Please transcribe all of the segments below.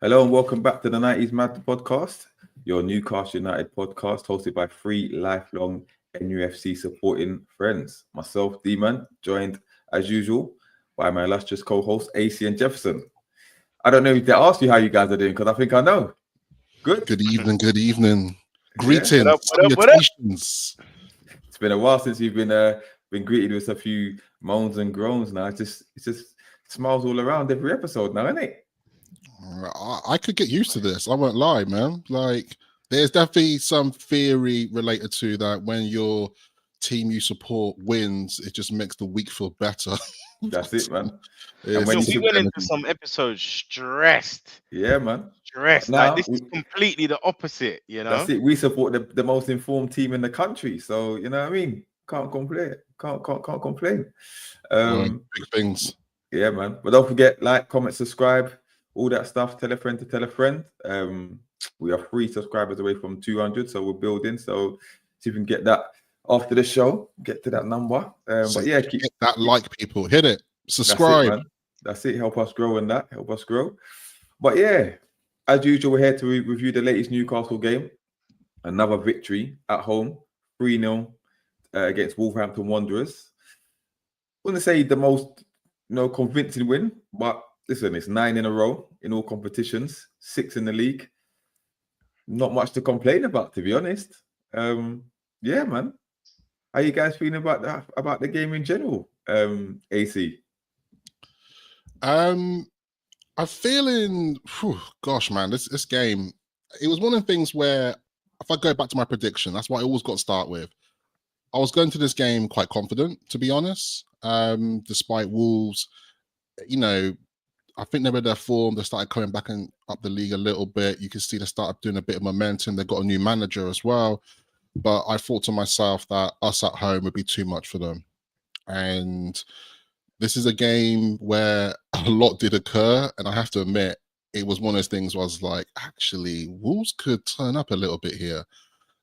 Hello and welcome back to the 90s Mad podcast, your Newcastle United podcast hosted by three lifelong NUFC supporting friends. Myself, D-Man, joined as usual by my illustrious co-host AC and Jefferson. I don't know if they asked you how you guys are doing because I think I know. Good? Good evening, good evening. Yeah. Greetings, salutations. It's been a while since you've been greeted with a few moans and groans now. It's just smiles all around every episode now, isn't it? I could get used to this. I won't lie, man. Like, there's definitely some theory related to that. When your team you support wins, it just makes the week feel better. That's it, man. It's when Yo, you we should- went into some episodes stressed. Yeah, man. Stressed. Now, Like, this is completely the opposite, you know? That's it. We support the most informed team in the country. So, you know what I mean? Can't complain. Can't complain. big things. Yeah, man. But don't forget, like, comment, subscribe, all that stuff. Tell a friend to tell a friend. We are 3 subscribers away from 200, so we're building. So see if we can get that after the show. Get to that number. But yeah, Hit that like, people. Hit it. That's it, Subscribe. man. That's it. Help us grow in that. Help us grow. But yeah, as usual, we're here to review the latest Newcastle game. Another victory at home, 3-0 against Wolverhampton Wanderers. I wouldn't say the most convincing win, but listen, it's 9 in a row in all competitions, 6 in the league. Not much to complain about, to be honest. Yeah, man. How you guys feeling about the game in general, AC? I'm feeling, gosh, man, this game, it was one of the things where, if I go back to my prediction, that's what I always got to start with. I was going to this game quite confident, to be honest, despite Wolves. I think they were their form. They started coming back and up the league a little bit. You can see they started doing a bit of momentum. They got a new manager as well. But I thought to myself that us at home would be too much for them. And this is a game where a lot did occur. And I have to admit, it was one of those things where I was like, actually, Wolves could turn up a little bit here,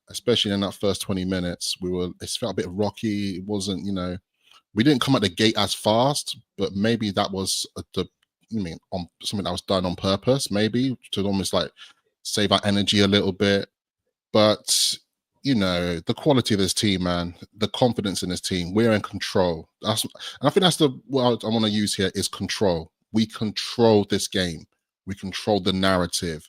especially in that first 20 minutes. It felt a bit rocky. It wasn't, we didn't come at the gate as fast, but maybe that was on something that was done on purpose, maybe to almost like save our energy a little bit. But the quality of this team, man, the confidence in this team, we're in control. And I think that's what I want to use here is control. We control this game. We control the narrative.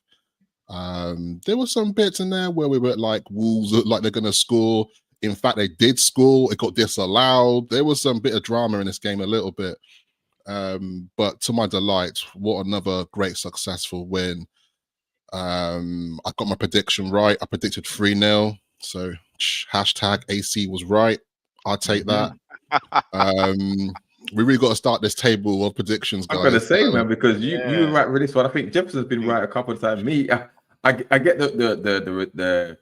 There were some bits in there where we were like, Wolves look like they're going to score. In fact, they did score. It got disallowed. There was some bit of drama in this game a little bit. But to my delight, what another great successful win. I got my prediction right. I predicted 3-0. So hashtag AC was right. I'll take that. We really got to start this table of predictions, guys. I'm gonna say, man, because you were right with this one. I think Jefferson's been right a couple of times. Me, I get the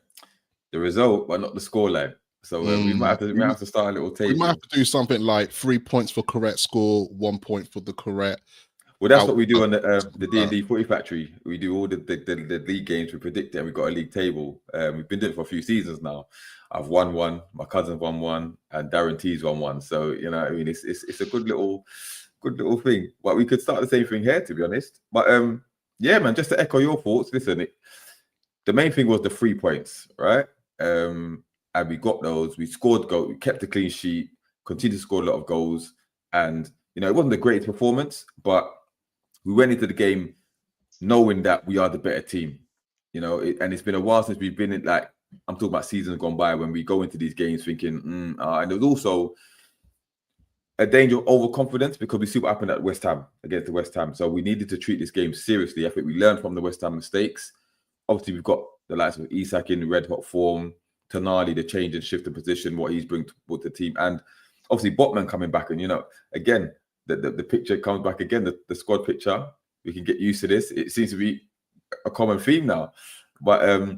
result, but not the scoreline. So we might have to start a little table. We might have to do something like 3 points for correct score, 1 point for the correct. Well, that's what we do on the D&D Footy Factory. We do all the league games. We predict it, and we've got a league table. We've been doing it for a few seasons now. I've won one, my cousin won one, and Darren T's won one. So I mean, it's a good little thing. But we could start the same thing here, to be honest. But yeah, man, just to echo your thoughts. Listen, the main thing was the 3 points, right? And we got those. We scored goals. We kept a clean sheet. Continued to score a lot of goals, and it wasn't the greatest performance, but we went into the game knowing that we are the better team, and it's been a while since we've been in, like, I'm talking about seasons gone by, when we go into these games thinking, and there was also a danger of overconfidence because we see what happened at West Ham against the West Ham. So we needed to treat this game seriously. I think we learned from the West Ham mistakes. Obviously, we've got the likes of Isak in red hot form, Toon Army, the change and shift of position, what he's bringing to the team, and obviously Botman coming back, and again. The picture comes back again, the squad picture. We can get used to this. It seems to be a common theme now. But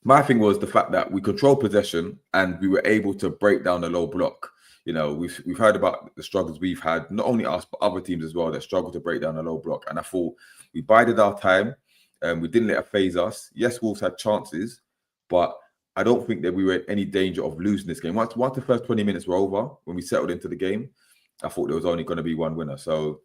my thing was the fact that we controlled possession and we were able to break down the low block. We've heard about the struggles we've had, not only us, but other teams as well that struggle to break down the low block. And I thought we bided our time. We didn't let it phase us. Yes, Wolves had chances, but I don't think that we were in any danger of losing this game. Once the first 20 minutes were over, when we settled into the game, I thought there was only going to be one winner. So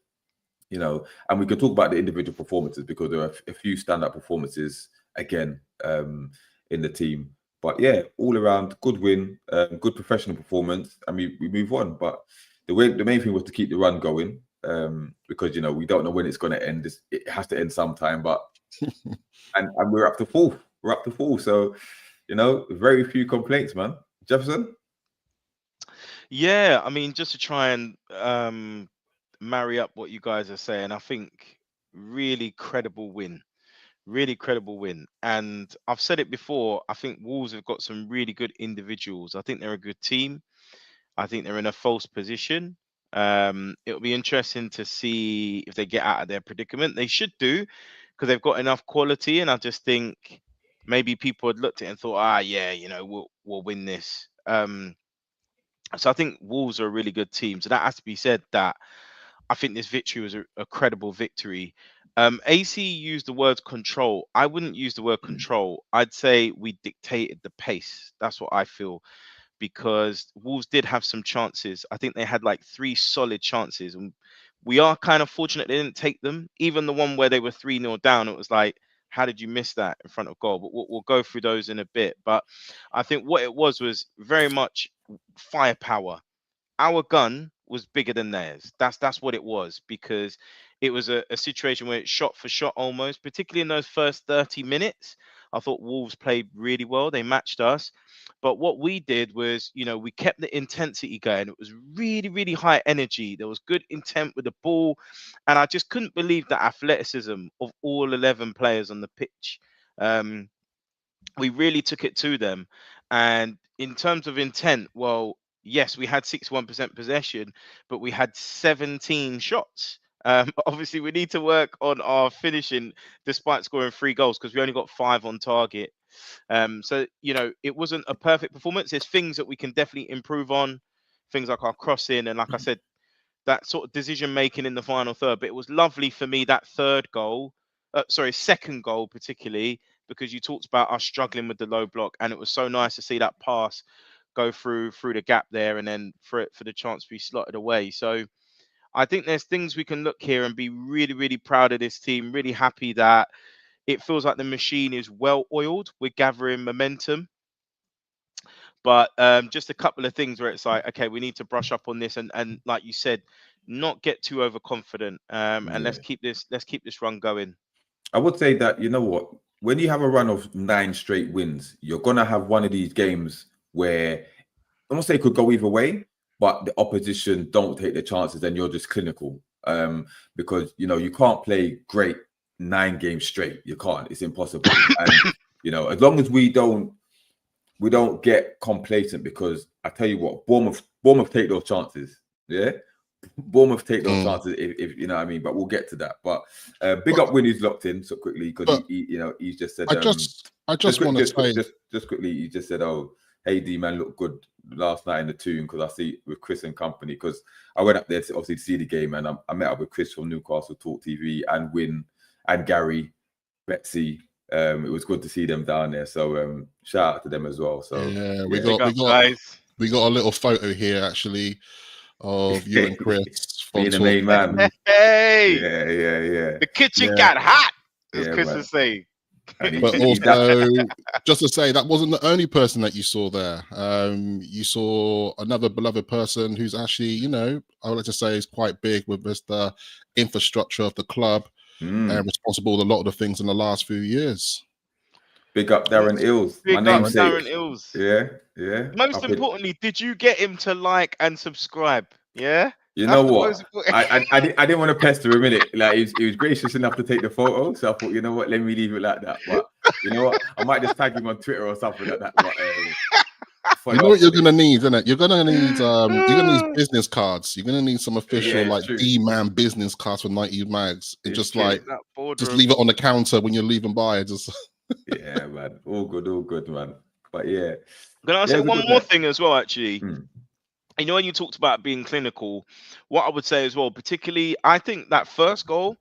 you know, and we can talk about the individual performances because there are a few standout performances again in the team. But yeah, all around good win, good professional performance, and we move on. But the main thing was to keep the run going because, you know, we don't know when it's going to end. It has to end sometime, but and we're up to fourth. We're up to fourth, so you know, very few complaints, man. Jefferson. Yeah, I mean, just to try and marry up what you guys are saying, I think really credible win. Really credible win. And I've said it before, I think Wolves have got some really good individuals. I think they're a good team. I think they're in a false position. It'll be interesting to see if they get out of their predicament. They should do because they've got enough quality. And I just think maybe people had looked at it and thought, yeah, you know, we'll win this. So I think Wolves are a really good team. So that has to be said that I think this victory was a credible victory. AC used the word control. I wouldn't use the word control. I'd say we dictated the pace. That's what I feel because Wolves did have some chances. I think they had like 3 solid chances. And we are kind of fortunate they didn't take them. Even the one where they were 3-0 down, it was like, how did you miss that in front of goal? But we'll go through those in a bit. But I think what it was very much firepower. Our gun was bigger than theirs. That's what it was because it was a situation where it's shot for shot almost, particularly in those first 30 minutes. I thought Wolves played really well. They matched us. But what we did was, you know, we kept the intensity going. It was really, really high energy. There was good intent with the ball. And I just couldn't believe the athleticism of all 11 players on the pitch. We really took it to them. And in terms of intent, well, yes, we had 61% possession, but we had 17 shots. Obviously, we need to work on our finishing despite scoring 3 goals because we only got 5 on target. So, you know, it wasn't a perfect performance. There's things that we can definitely improve on, things like our crossing. And like I said, that sort of decision making in the final third. But it was lovely for me that second goal particularly, because you talked about us struggling with the low block, and it was so nice to see that pass go through the gap there, and then for the chance to be slotted away. So I think there's things we can look here and be really, really proud of this team. Really happy that it feels like the machine is well oiled. We're gathering momentum. But just a couple of things where it's like, okay, we need to brush up on this, and like you said, not get too overconfident. And let's keep this run going. I would say that, you know what, when you have a run of 9 straight wins, you're gonna have one of these games where I won't say it could go either way, but the opposition don't take the chances, and you're just clinical. Because you know you can't play great 9 games straight. You can't. It's impossible. And you know, as long as we don't get complacent, because I tell you what, Bournemouth take those chances. Yeah, Bournemouth take those chances if you know what I mean. But we'll get to that. But big up Winnie's locked in so quickly because he you know, he's just said. I just want to say just quickly. He just said, "Oh, hey D man, looked good last night in the Toon," because I see with Chris and company. Because I went up there to obviously see the game, and I met up with Chris from Newcastle Talk TV and Win and Gary, Betsy. It was good to see them down there. So shout out to them as well. So yeah, we got a little photo here actually of you and Chris being the main man. Hey, yeah. The kitchen got hot, as Chris would say. But also, just to say, that wasn't the only person that you saw there. You saw another beloved person who's actually, you know, I would like to say is quite big with the infrastructure of the club and responsible for a lot of the things in the last few years. Big up Darren Ills. My namesake. Darren Ills. Yeah. Most importantly, did you get him to like and subscribe? Yeah. You know what? I didn't want to pester him, innit? Like he was gracious enough to take the photo, so I thought, you know what, let me leave it like that. But you know what, I might just tag him on Twitter or something like that. But, you know what you're gonna need, isn't it? You're gonna need business cards. You're gonna need some official D-man business cards for 90 mags. And just leave it on the counter when you're leaving by. Just yeah, man. All good, man. But yeah. Can I say one more thing as well, actually? You know, when you talked about being clinical, what I would say as well, particularly, I think that first goal,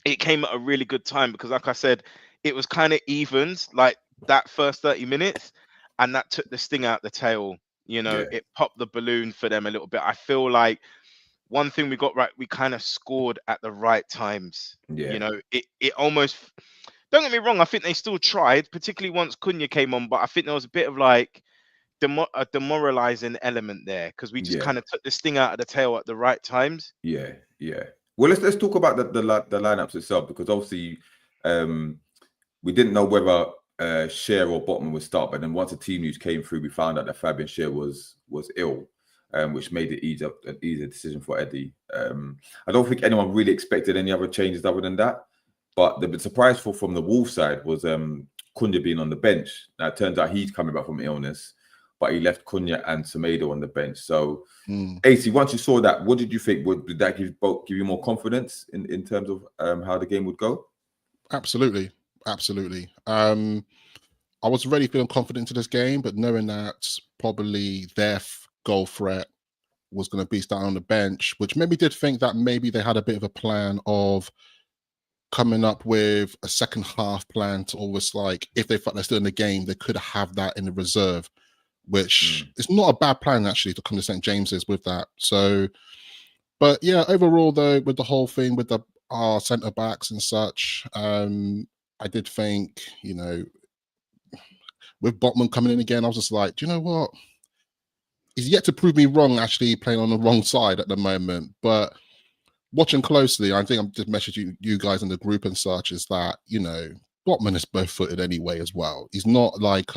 it came at a really good time because, like I said, it was kind of evens, like that first 30 minutes, and that took the sting out the tail. You know, it popped the balloon for them a little bit. I feel like one thing we got right, we kind of scored at the right times. Yeah. You know, it almost, don't get me wrong, I think they still tried, particularly once Cunha came on, but I think there was a bit of like a demoralizing element there because we just Yeah. kind of took this thing out of the tail at the right times. Yeah. Well, let's talk about the lineups itself, because obviously we didn't know whether Cher or Botman would start, but then once the team news came through, we found out that Fabian Cher was ill, which made it an easier decision for Eddie. I don't think anyone really expected any other changes other than that. But the surprise from the Wolves side was Cunha being on the bench. Now it turns out he's coming back from illness, but he left Cunha and Semedo on the bench. So, AC, once you saw that, what did you think? Did that give you more confidence in terms of how the game would go? Absolutely. I was already feeling confident into this game, but knowing that probably their goal threat was going to be starting on the bench, which made me did think that maybe they had a bit of a plan of coming up with a second half plan to always, like, if they felt they're still in the game, they could have that in the reserve, which is not a bad plan actually to come to St. James's with that. So, but yeah, overall though, with the whole thing with our centre backs and such, I did think, you know, with Botman coming in again, I was just like, do you know what? He's yet to prove me wrong, actually playing on the wrong side at the moment. But watching closely, I think I'm just messaging you guys in the group and such, is that, you know, Botman is both-footed anyway as well. He's not like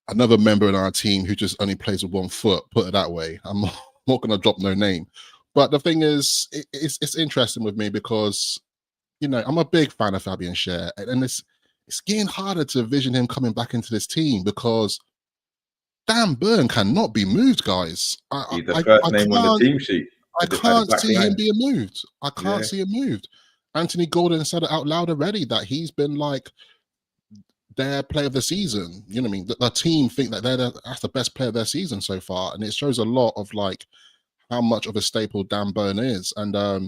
another member in our team who just only plays with one foot, put it that way. I'm not going to drop no name. But the thing is, it's interesting with me because, you know, I'm a big fan of Fabian Cher, and it's getting harder to envision him coming back into this team because Dan Burn cannot be moved, guys. He's the first name on the team sheet. I can't see him being moved. I can't see him moved. Anthony Gordon said it out loud already that he's been like their player of the season. You know what I mean? The team think that that's the best player of their season so far, and it shows a lot of like how much of a staple Dan Burn is. And I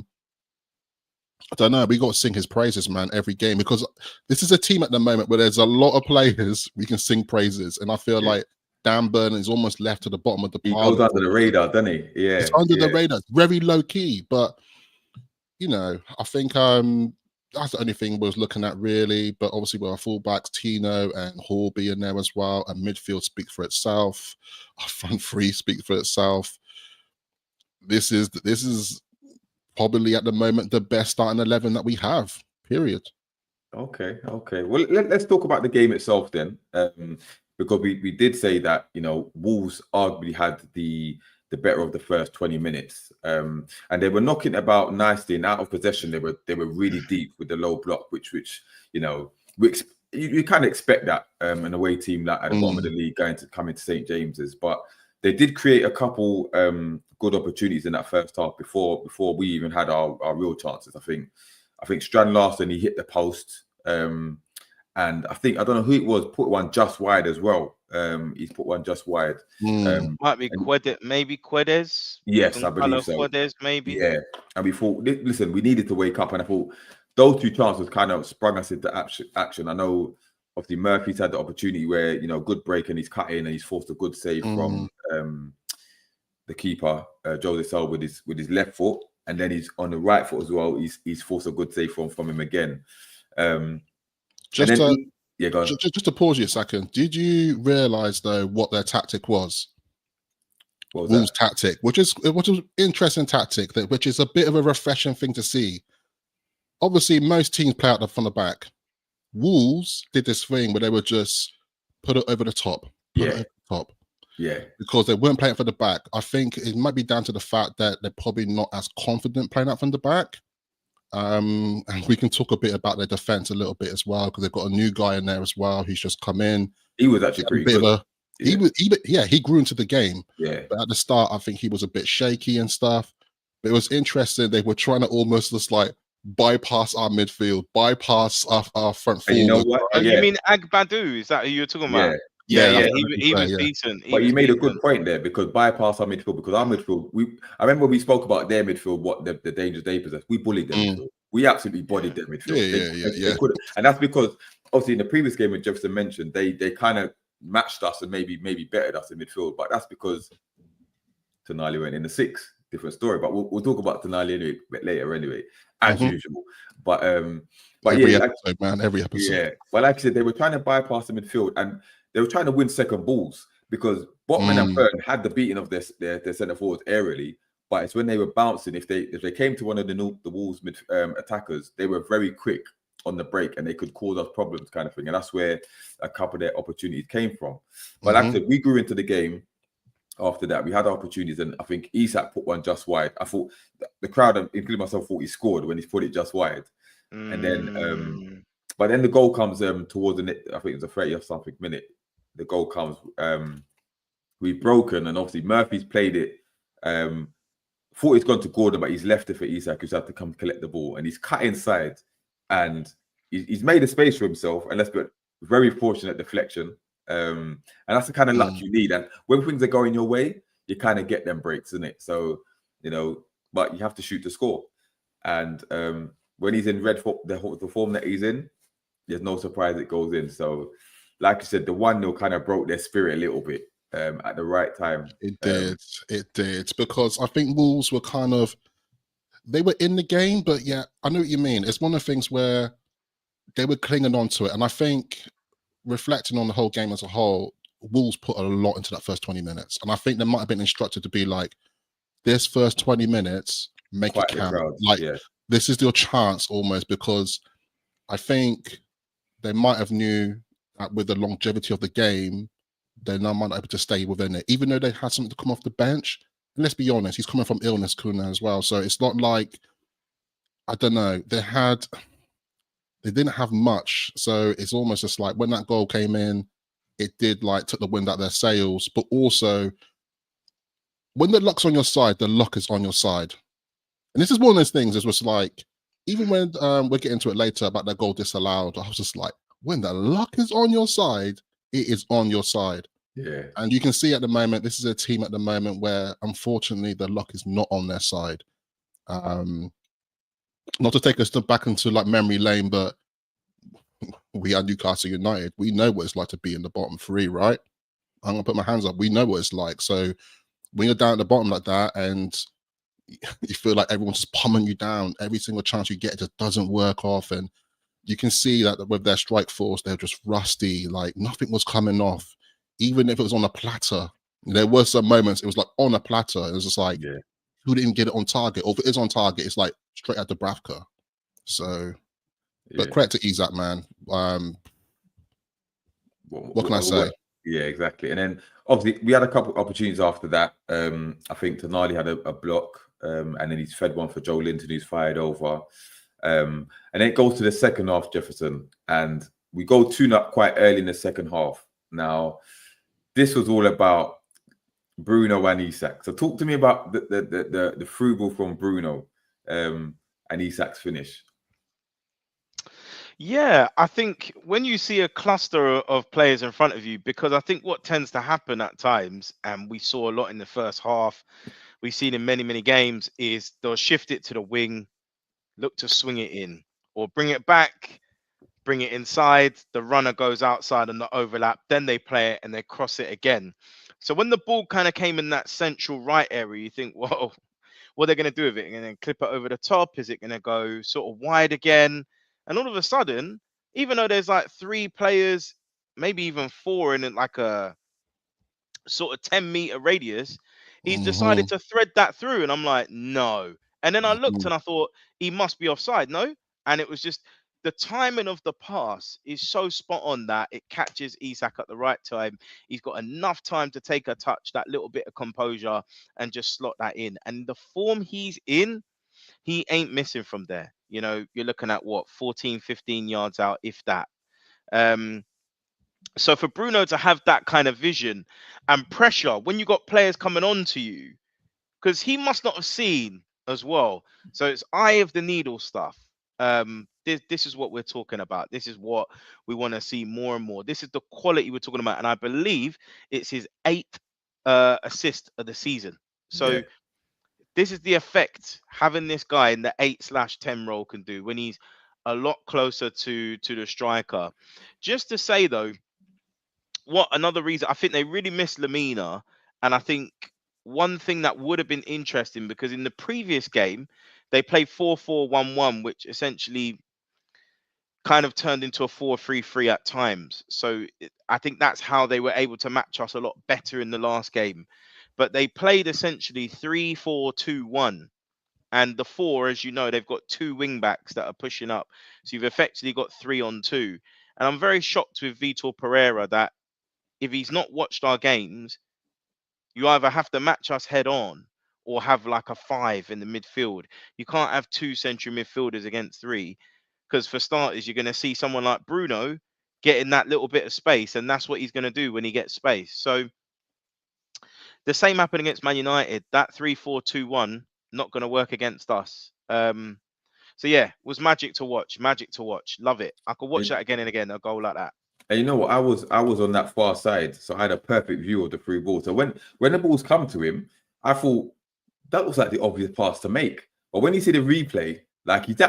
don't know, we got to sing his praises, man, every game, because this is a team at the moment where there's a lot of players we can sing praises, and I feel like Dan Burn is almost left to the bottom of the pile. He goes under the radar, doesn't he? Yeah, it's under the radar, very low key. But you know, I think that's the only thing we was looking at really. But obviously, with our fullbacks, Tino and Hall being there as well, and midfield speaks for itself. Our front three speaks for itself. This is probably at the moment the best starting 11 that we have. Period. Okay. Well, let's talk about the game itself then. Because we did say that, you know, Wolves arguably had the better of the first 20 minutes, and they were knocking about nicely and out of possession. They were really deep with the low block, which you know, you kind of expect that an away team that at the bottom of the league going to come into St. James's, but they did create a couple good opportunities in that first half before we even had our real chances. I think Strand Larsen, he hit the post. And I don't know who it was, put one just wide as well. He's put one just wide. Might be maybe Quedes. Yes, I believe so. Quedes, maybe. Yeah. And we thought, listen, we needed to wake up. And I thought those two chances kind of sprung us into action. I know, obviously, Murphy's had the opportunity where, you know, good break and he's cut in and he's forced a good save from the keeper, Jose Sal, with his left foot. And then he's on the right foot as well. He's forced a good save from him again. Just to pause you a second, did you realise though what their tactic was? What was Wolves' tactic, which is interesting tactic, which is a bit of a refreshing thing to see. Obviously, most teams play out from the back. Wolves did this thing where they would just put it over the top. Yeah, because they weren't playing from the back. I think it might be down to the fact that they're probably not as confident playing out from the back. And we can talk a bit about their defense a little bit as well, because they've got a new guy in there as well who's just come in. He was actually pretty good. He grew into the game. Yeah, but at the start, I think he was a bit shaky and stuff. But it was interesting. They were trying to almost just like bypass our midfield, bypass our front forward. You know what? Oh, you mean Agbadu? Is that who you're talking about? Yeah, he was decent. But you made a good point there, because bypass our midfield, because our midfield, I remember we spoke about their midfield, what the dangers they possess. We bullied them midfield. We absolutely bodied their midfield. They couldn't, and that's because obviously in the previous game, when Jefferson mentioned, they kind of matched us and maybe bettered us in midfield, but that's because Tonali went in the 6. different story. But we'll talk about Tonali anyway, a bit later anyway, as Mhm. usual. But Every yeah, episode, man, every episode. yeah. Well, like I said, they were trying to bypass the midfield and they were trying to win second balls because Botman and Byrne had the beating of their centre forwards aerially. But it's when they were bouncing, if they came to one of the Wolves mid attackers, they were very quick on the break and they could cause us problems, kind of thing. And that's where a couple of their opportunities came from. But like I said, we grew into the game. After that, we had opportunities, and I think Isak put one just wide. I thought the crowd, including myself, thought he scored when he put it just wide. And then, but then the goal comes towards the net. I think it was a 30 or something minute. The goal comes. We've broken, and obviously Murphy's played it. Thought he's gone to Gordon, but he's left it for Isak, who's had to come collect the ball, and he's cut inside, and he's made a space for himself. And let's be very fortunate deflection. And that's the kind of luck you need. And when things are going your way, you kind of get them breaks, isn't it? So, but you have to shoot to score. And when he's in the form that he's in, there's no surprise it goes in. So, like I said, the 1-0 kind of broke their spirit a little bit at the right time. It did. Because I think Wolves were they were in the game, but yeah, I know what you mean. It's one of the things where they were clinging on to it. And I think reflecting on the whole game as a whole, Wolves put a lot into that first 20 minutes. And I think they might have been instructed to be like, this first 20 minutes, make it count. This is your chance almost, because I think they might have knew that with the longevity of the game, they now might not be able to stay within it, even though they had something to come off the bench. And let's be honest, he's coming from illness, Kuna, as well. So it's not like, I don't know, they didn't have much. So it's almost just like when that goal came in, it did took the wind out of their sails. But also, when the luck's on your side, the luck is on your side. And this is one of those things, it was like, even when we'll get into it later about that goal disallowed, I was just like, when the luck is on your side, it is on your side. Yeah. And you can see at the moment, this is a team at the moment where, unfortunately, the luck is not on their side. Not to take us back into memory lane, but we are Newcastle United. We know what it's like to be in the bottom three, right? I'm going to put my hands up. We know what it's like. So when you're down at the bottom like that and you feel like everyone's just pummeling you down, every single chance you get, it just doesn't work off. And you can see that with their strike force, they're just rusty. Nothing was coming off. Even if it was on a platter, there were some moments it was on a platter. It was just who didn't get it on target? Or if it is on target, it's straight at Dubravka. So, but credit to Isak, man. What can I say? Yeah, exactly. And then obviously we had a couple opportunities after that. I think Tonali had a block, and then he's fed one for Joe Linton, who's fired over. And then it goes to the second half, Jefferson, and we go 2-0 quite early in the second half. Now, this was all about Bruno and Isak. So talk to me about the through ball from Bruno and Isak's finish. Yeah, I think when you see a cluster of players in front of you, because I think what tends to happen at times, and we saw a lot in the first half, we've seen in many, many games, is they'll shift it to the wing, look to swing it in, or bring it back, bring it inside, the runner goes outside on the overlap, then they play it and they cross it again. So when the ball kind of came in that central right area, you think, whoa, what are they going to do with it? And then clip it over the top? Is it going to go sort of wide again? And all of a sudden, even though there's 3 players, maybe even 4 in a sort of 10-meter radius, he's decided to thread that through. And I'm like, no. And then I looked and I thought, he must be offside, no? And it was just the timing of the pass is so spot on that it catches Isak at the right time. He's got enough time to take a touch, that little bit of composure, and just slot that in. And the form he's in, he ain't missing from there. You're looking at 14, 15 yards out, if that. So for Bruno to have that kind of vision and pressure when you got players coming on to you, because he must not have seen as well. So it's eye of the needle stuff. This is what we're talking about. This is what we want to see more and more. This is the quality we're talking about. And I believe it's his 8th assist of the season. So this is the effect having this guy in the 8/10 role can do when he's a lot closer to the striker. Just to say, though, what another reason, I think they really miss Lamina. And I think one thing that would have been interesting, because in the previous game they played 4-4-1-1, which essentially kind of turned into a 4-3-3 at times. So I think that's how they were able to match us a lot better in the last game. But they played essentially 3-4-2-1. And the 4, as you know, they've got 2 wing backs that are pushing up. So you've effectively got 3-on-2. And I'm very shocked with Vitor Pereira that if he's not watched our games, you either have to match us head on or have like a 5 in the midfield. You can't have 2 central midfielders against 3, because for starters, you're going to see someone like Bruno getting that little bit of space, and that's what he's going to do when he gets space. So the same happened against Man United. That 3-4-2-1 not going to work against us. So yeah, was magic to watch. Magic to watch. Love it. I could watch that again and again. A goal like that. And you know what? I was on that far side, so I had a perfect view of the through ball. So when the balls come to him, I thought that was like the obvious pass to make. But when you see the replay, like he's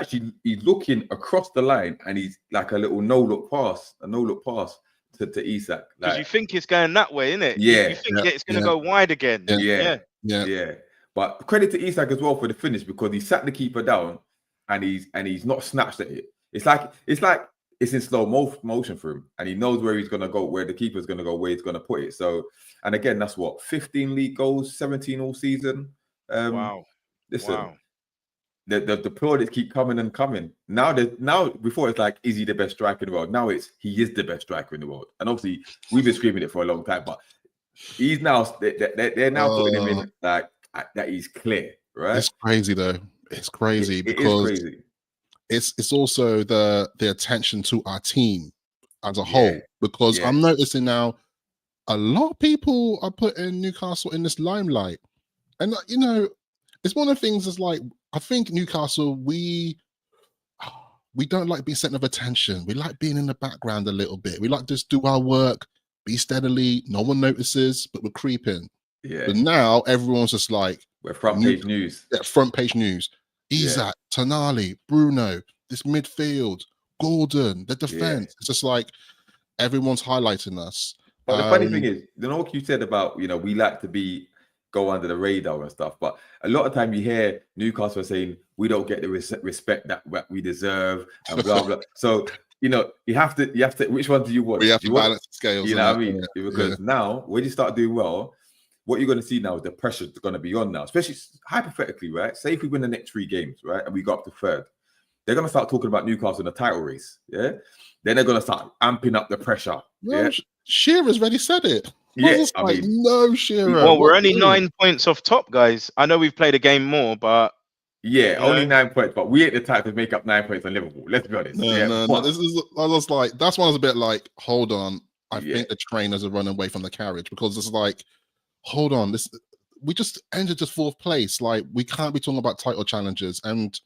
looking across the line, and he's like a little no look pass to Isak. Because Like, you think it's going that way, isn't it? Yeah. You think it's going to go wide again. Yeah. But credit to Isak as well for the finish, because he sat the keeper down, and he's not snatched at it. It's like it's in slow motion for him, and he knows where he's going to go, where the keeper's going to go, where he's going to put it. So, and again, that's what, 15 league goals, 17 all season. Wow. Listen, Wow. the plaudits keep coming and coming. Now before it's like, is he the best striker in the world? Now it's, he is the best striker in the world. And obviously we've been screaming it for a long time, but he's now they're now putting him in like that he's clear, right? It's crazy though. It's crazy It because is crazy. It's also the attention to our team as a whole, because I'm noticing now a lot of people are putting Newcastle in this limelight, and you know, it's one of the things. Is like, I think Newcastle, we don't like being center of attention. We like being in the background a little bit. We like to just do our work, be steadily. No one notices, but we're creeping. Yeah. But now everyone's just like, we're front page news. Yeah, front page news. Isak, Tonali, Bruno, this midfield, Gordon, the defense. It's just like everyone's highlighting us. But the funny thing is, you know what you said about, you know, we like to go under the radar and stuff, but a lot of time you hear Newcastle saying we don't get the respect that we deserve and blah blah. So you know, you have to. Which one do you want? We have to you balance the scales. You know what I mean? Because now when you start doing well, what you're going to see now is the pressure is going to be on now, especially hypothetically, right? Say if we win the next 3 games, right, and we go up to 3rd, they're going to start talking about Newcastle in the title race, yeah? Then they're going to start amping up the pressure. No, Shearer's already said it. I mean, no, Shearer. Well, we're only 9 points off top, guys. I know we've played a game more, but... Yeah, only 9 points, but we ain't the type to make up 9 points on Liverpool. Let's be honest. No. This is, I was like, that's one I was a bit like, hold on. I think the trainers are running away from the carriage, because it's like, hold on, we just entered just 4th place. Like, we can't be talking about title challenges, and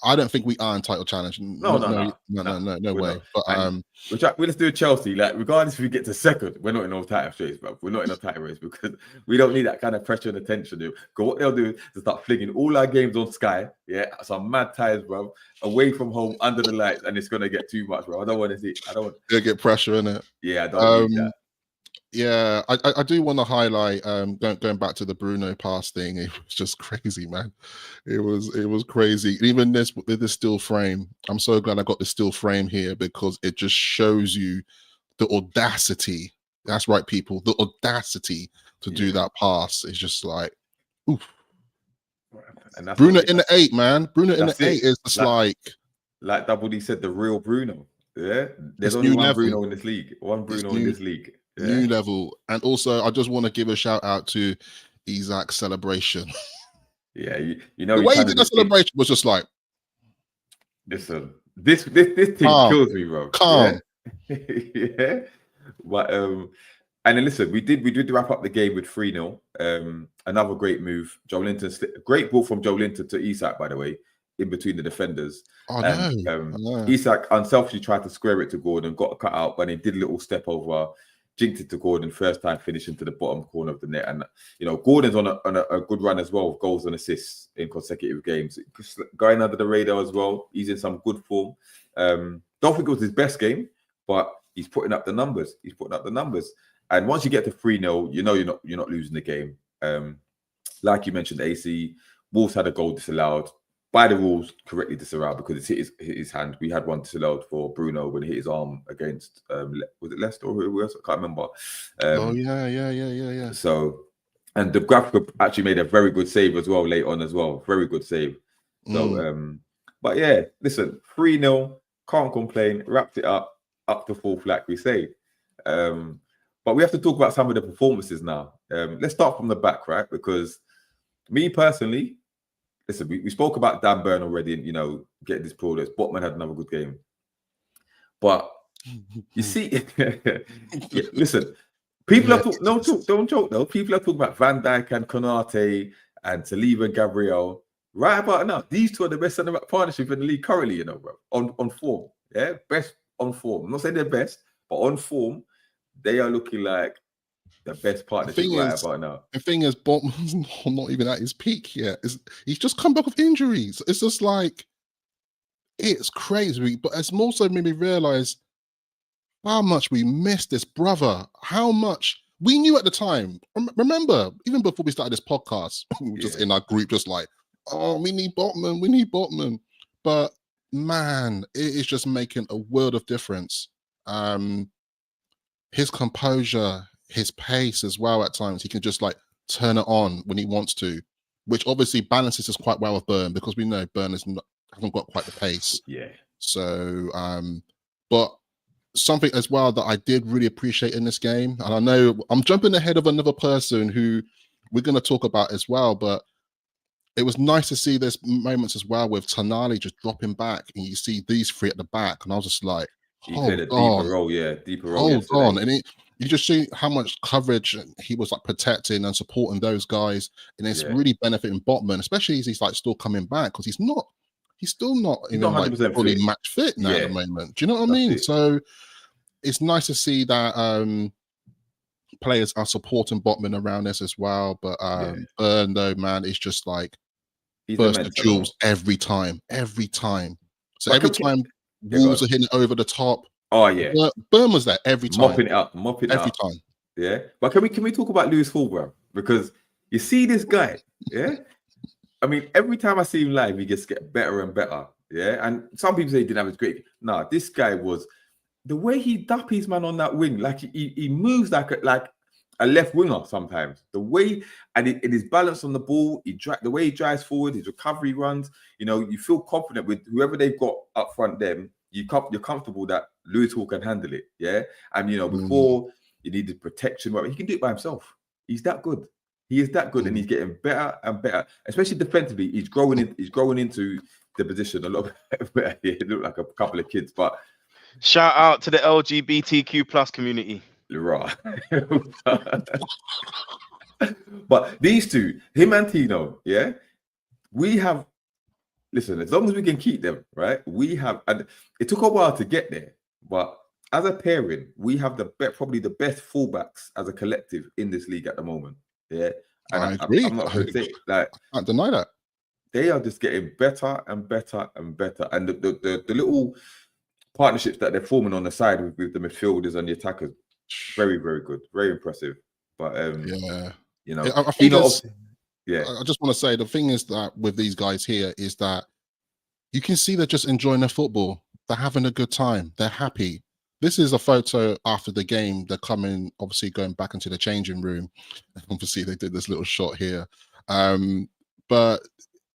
I don't think we are in title challenge. No way. Not. But we just do Chelsea. Like, regardless if we get to 2nd, we're not in no title race, but we're not in a title race because we don't need that kind of pressure and attention. Because what they'll do is start flinging all our games on Sky. Yeah, some mad times, bro. Away from home, under the lights, and it's gonna get too much, bro. I don't want to see. I don't want to get pressure in it. Yeah, I don't need that. Yeah, I do want to highlight going back to the Bruno pass thing. It was just crazy, man. It was crazy. Even this still frame. I'm so glad I got the still frame here, because it just shows you the audacity. That's right, people. The audacity to do that pass is just like, oof. And that's Bruno in the 8, man. Bruno in the 8 is just like Double D said, the real Bruno. Yeah, there's only one Bruno in this league. One Bruno in this league. Yeah. New level. And also I just want to give a shout out to Isak's celebration. Yeah, you know the way he did the celebration was just like, listen, this thing kills me, bro. Calm. Yeah. But and then listen, we did wrap up the game with 3-0. Another great move. Great ball from Joe Linton to Isak, by the way, in between the defenders. I know. Isak unselfishly tried to square it to Gordon, got cut out, but he did a little step over, jinked it to Gordon, first time finishing to the bottom corner of the net. And you know, Gordon's on a good run as well, goals and assists in consecutive games, going under the radar as well. He's in some good form. Don't think it was his best game, but he's putting up the numbers. And once you get to 3-0, you know you're not losing the game. Like you mentioned, AC Wolves had a goal disallowed by the rules, correctly disallowed because it's hit his hand. We had one disallowed for Bruno when he hit his arm against was it Leicester or who else? I can't remember. Yeah. So, and the graphic actually made a very good save as well late on as well. Very good save. So, but yeah, listen, 3-0, can't complain. Wrapped it up to fourth, like we say. But we have to talk about some of the performances now. Let's start from the back, right? Because me personally, listen, we spoke about Dan Burn already, and getting this progress. Botman had another good game, but you see, listen, people are don't joke though. People are talking about Van Dijk and Konate and Saliba and Gabriel. Right about now, these two are the best centre back partnership in the league currently. Bro, on form, yeah, best on form. I'm not saying they're best, but on form, they are looking like the best partnership about now. The thing is, Botman's not even at his peak yet. He's just come back with injuries. It's just like, it's crazy. But it's more so made me realize how much we missed this brother. How much we knew at the time. Remember, even before we started this podcast, we were just in our group, just like, oh, we need Botman. But man, it is just making a world of difference. His composure, his pace as well at times. He can just like turn it on when he wants to, which obviously balances us quite well with Burn, because we know Burn hasn't got quite the pace. Yeah. So, but something as well that I did really appreciate in this game, and I know I'm jumping ahead of another person who we're going to talk about as well, but it was nice to see this moments as well with Tonali just dropping back, and you see these three at the back, and I was just like, he played a deeper role, deeper role. Hold on, and you just see how much coverage he was like protecting and supporting those guys, and it's really benefiting Botman, especially as he's like still coming back, because he's still not even like fully match fit now at the moment. Do you know what I mean? So it's nice to see that players are supporting Botman around this as well. But Burn though, man, it's just like burst the jewels every time. So every time Wolves are hitting it over the top. Oh yeah, Burn was there every time, mopping every time. Yeah, but can we talk about Lewis Hall, bro? Because you see this guy, I mean, every time I see him live, he gets better and better. Yeah, and some people say he didn't have his great. Nah, this guy was the way he duppies man on that wing, like he moves like a left winger sometimes. The way and his balance on the ball, the way he drives forward, his recovery runs. You feel confident with whoever they've got up front. Them, you're comfortable that Lewis Hall can handle it. Yeah, and before you needed protection, he can do it by himself. He's that good. He is that good, and he's getting better and better, especially defensively. He's growing into the position a lot better. He looked like a couple of kids, but shout out to the LGBTQ plus community. Right. But these two, him and Tino, we have. Listen, as long as we can keep them, right? We have, and it took a while to get there, but as a pairing, we have probably the best fullbacks as a collective in this league at the moment. Yeah, and I agree. I'm not going to say, like, I can't deny that. They are just getting better and better and better, and the little partnerships that they're forming on the side with the midfielders and the attackers, very, very good, very impressive. But I think I just want to say the thing is that with these guys here is that you can see they're just enjoying their football. They're having a good time. They're happy. This is a photo after the game. They're coming, obviously going back into the changing room. Obviously, they did this little shot here. But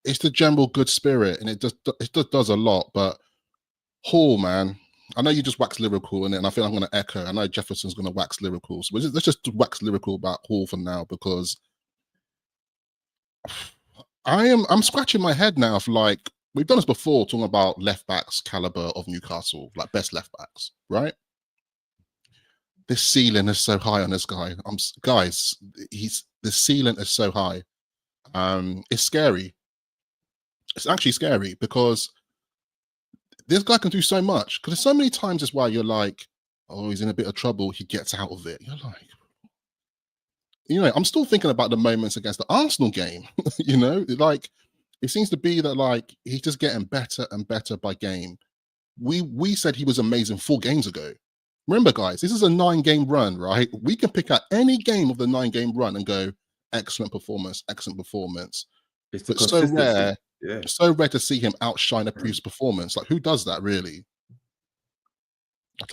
it's the general good spirit, and it just does a lot. But Hall, man, I know you just wax lyrical, and I think I'm going to echo. I know Jefferson's going to wax lyrical. So let's just wax lyrical about Hall for now, because I'm scratching my head now of like, we've done this before, talking about left backs caliber of Newcastle, like best left backs, right? This ceiling is so high on this guy. Guys, the ceiling is so high. It's scary. It's actually scary because this guy can do so much. Because there's so many times as well, you're like, oh, he's in a bit of trouble. He gets out of it. You're like, I'm still thinking about the moments against the Arsenal game. Like, it seems to be that like he's just getting better and better by game. We said he was amazing 4 games ago. Remember, guys, this is a 9-game run, right? We can pick out any game of the 9-game run and go, excellent performance. It's the But so consistency. rare, Yeah. so rare to see him outshine a previous performance. Like, who does that really?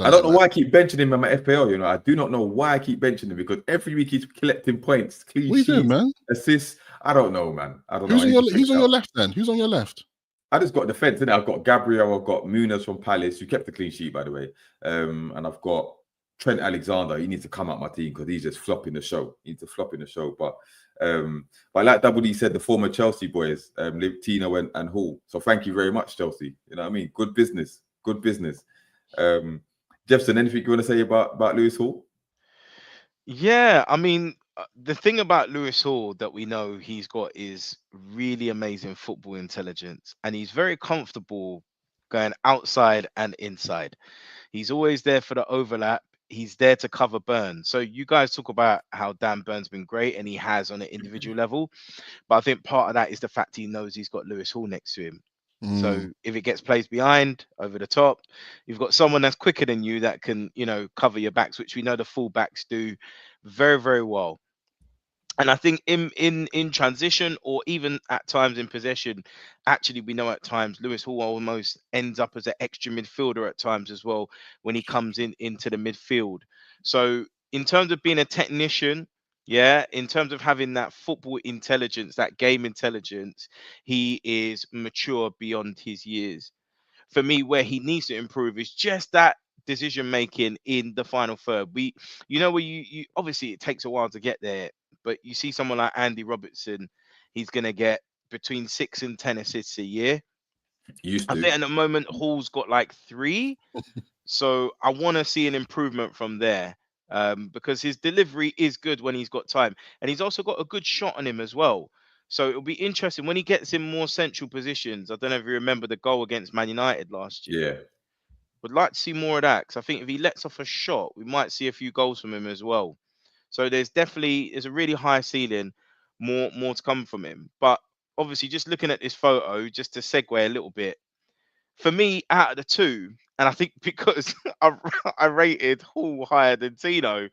I don't know man. why I keep benching him in my FPL. You know, I do not know why I keep benching him, because every week he's collecting points, clean What are you doing, sheets, man? assists. I don't know, man. I don't know. Who's I on need your to check Who's it on your out. left then? Who's on your left? I just got defense, innit? I've got Gabriel, I've got Muniz from Palace, who kept the clean sheet, by the way. And I've got Trent Alexander. He needs to come out my team because he's just flopping the show. He needs to flop in the show. But like Double D said, the former Chelsea boys, Tino and Hall. So thank you very much, Chelsea. You know what I mean? Good business. Good business. Jefferson, anything you want to say about Lewis Hall? Yeah, I mean, the thing about Lewis Hall that we know he's got is really amazing football intelligence, and he's very comfortable going outside and inside. He's always there for the overlap. He's there to cover Burn. So you guys talk about how Dan Burn's been great, and he has on an individual level. But I think part of that is the fact he knows he's got Lewis Hall next to him. So if it gets placed behind, over the top, you've got someone that's quicker than you that can, cover your backs, which we know the fullbacks do very, very well. And I think in transition, or even at times in possession, actually we know at times Lewis Hall almost ends up as an extra midfielder at times as well when he comes into the midfield. So in terms of being a technician, yeah, in terms of having that football intelligence, that game intelligence, he is mature beyond his years. For me, where he needs to improve is just that decision making in the final third. Where you obviously it takes a while to get there, but you see someone like Andy Robertson, he's gonna get between 6 and 10 assists a year. Used I to. think at the moment Hall's got like 3, so I want to see an improvement from there. Because his delivery is good when he's got time, and he's also got a good shot on him as well. So it'll be interesting when he gets in more central positions. I don't know if you remember the goal against Man United last year. Yeah. Would like to see more of that, because I think if he lets off a shot, we might see a few goals from him as well. So there's a really high ceiling, more to come from him. But obviously, just looking at this photo, just to segue a little bit, for me, out of the two, and I think because I rated Hall higher than Tino,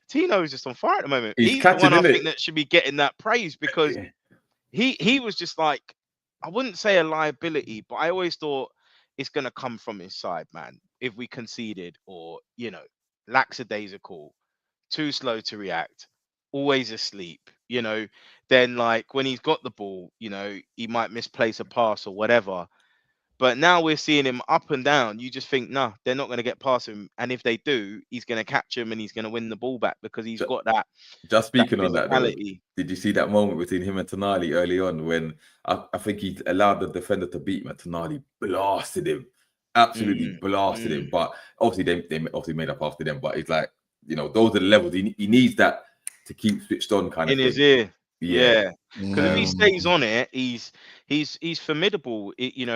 Tino is just on fire at the moment. He's He's the catching, one I isn't think it? that should be getting that praise, because Yeah. he was just like, I wouldn't say a liability, but I always thought it's gonna come from his side, man. If we conceded, or lackadaisical, too slow to react, always asleep, then like when he's got the ball, he might misplace a pass or whatever. But now we're seeing him up and down. You just think, no, they're not going to get past him. And if they do, he's going to catch him and he's going to win the ball back, because he's got Just that speaking on that though, physicality. did you see that moment between him and Tonali early on when I think he allowed the defender to beat him and Tonali blasted him, absolutely blasted him. But obviously they obviously made up after them. But it's like, those are the levels he needs, that to keep switched on kind of In his thing. ear. Yeah. Yeah. Because if he stays on it, he's formidable,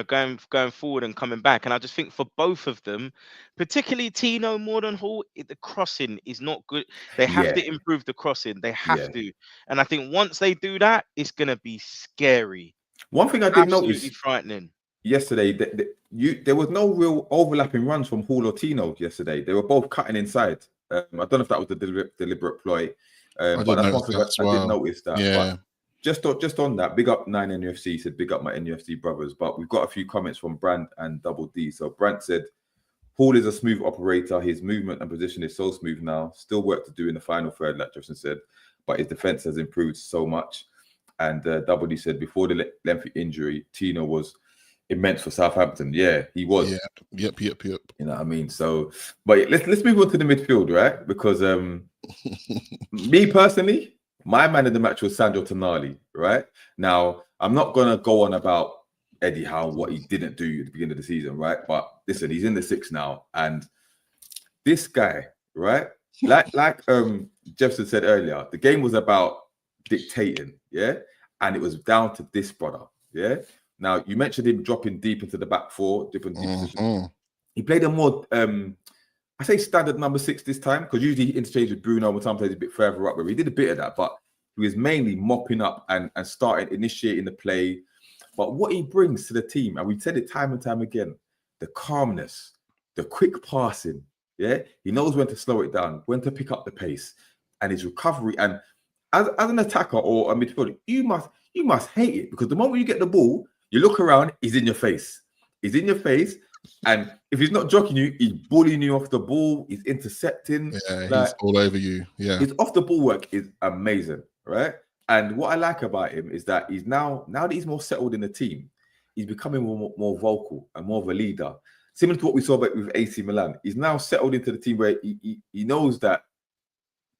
going forward and coming back. And I just think for both of them, particularly Tino more than Hall, the crossing is not good. They have Yeah. to improve the crossing. They have Yeah. to. And I think once they do that, it's gonna be scary. One thing I did Absolutely notice frightening. yesterday, there was no real overlapping runs from Hall or Tino yesterday. They were both cutting inside. I don't know if that was a deliberate ploy, I but did that's one notice thing that as I did well. notice that. Yeah. But just on that, big up 9 NUFC, said big up my NUFC brothers. But we've got a few comments from Brandt and Double D. So Brandt said, Hall is a smooth operator. His movement and position is so smooth now. Still work to do in the final third, like Justin said, but his defense has improved so much. And Double D said, before the lengthy injury, Tino was immense for Southampton. Yeah, he was. Yeah. Yep. You know what I mean? So, but let's move on to the midfield, right? Because me personally, my man of the match was Sandro Tonali, right? Now, I'm not gonna go on about Eddie Howe, what he didn't do at the beginning of the season, right? But listen, he's in the 6 now, and this guy, right? Like Jefferson said earlier, the game was about dictating, yeah, and it was down to this brother, yeah. Now you mentioned him dropping deep into the back 4, different positions. He played a more, I say standard number 6 this time, because usually he interchanges with Bruno and sometimes a bit further up. Where he did a bit of that, but he was mainly mopping up and starting initiating the play. But what he brings to the team, and we've said it time and time again, the calmness, the quick passing. Yeah, he knows when to slow it down, when to pick up the pace, and his recovery. And as an attacker or a midfielder, you must hate it, because the moment you get the ball, you look around, he's in your face. He's in your face, and if he's not jockeying you, he's bullying you off the ball. He's intercepting. Yeah, like, he's all over you. Yeah, his off the ball work is amazing, right? And what I like about him is that he's now that he's more settled in the team, he's becoming more vocal and more of a leader. Similar to what we saw with AC Milan, he's now settled into the team where he knows that.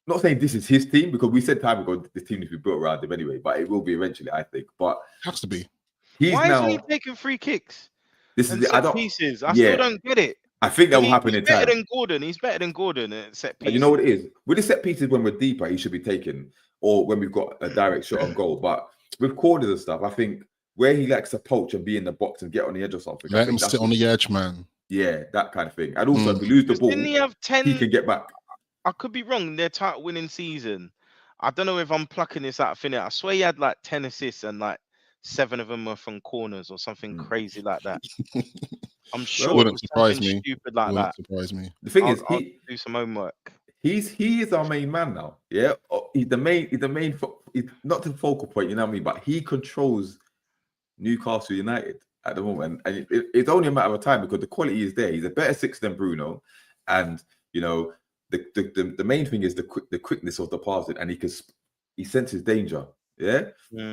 Not saying this is his team, because we said time ago this team needs to be built around him anyway, but it will be eventually, I think. But has to be. Why isn't he taking free kicks? This is set pieces. I still don't get it. I think that will happen in time. He's better than Gordon at set pieces. You know what it is? With the set pieces, when we're deeper, he should be taken, or when we've got a direct shot on goal. But with corners and stuff, I think where he likes to poach and be in the box and get on the edge or something. Let him sit on the edge, man. Yeah, that kind of thing. And also, if we lose the ball, didn't he have 10? He can get back. I could be wrong. Their title winning season, I don't know if I'm plucking this out of thin air. I swear he had like 10 assists and like 7 of them were from corners or something crazy like that. I'm sure. Wouldn't surprise me. Stupid like that. Surprise me. The thing is, I'll do some homework. He is our main man now. Yeah, he's the main. He's not the focal point. You know what I mean? But he controls Newcastle United at the moment, and it's only a matter of time, because the quality is there. He's a better six than Bruno, and you know the main thing is the quickness of the passing, and he senses danger. Yeah,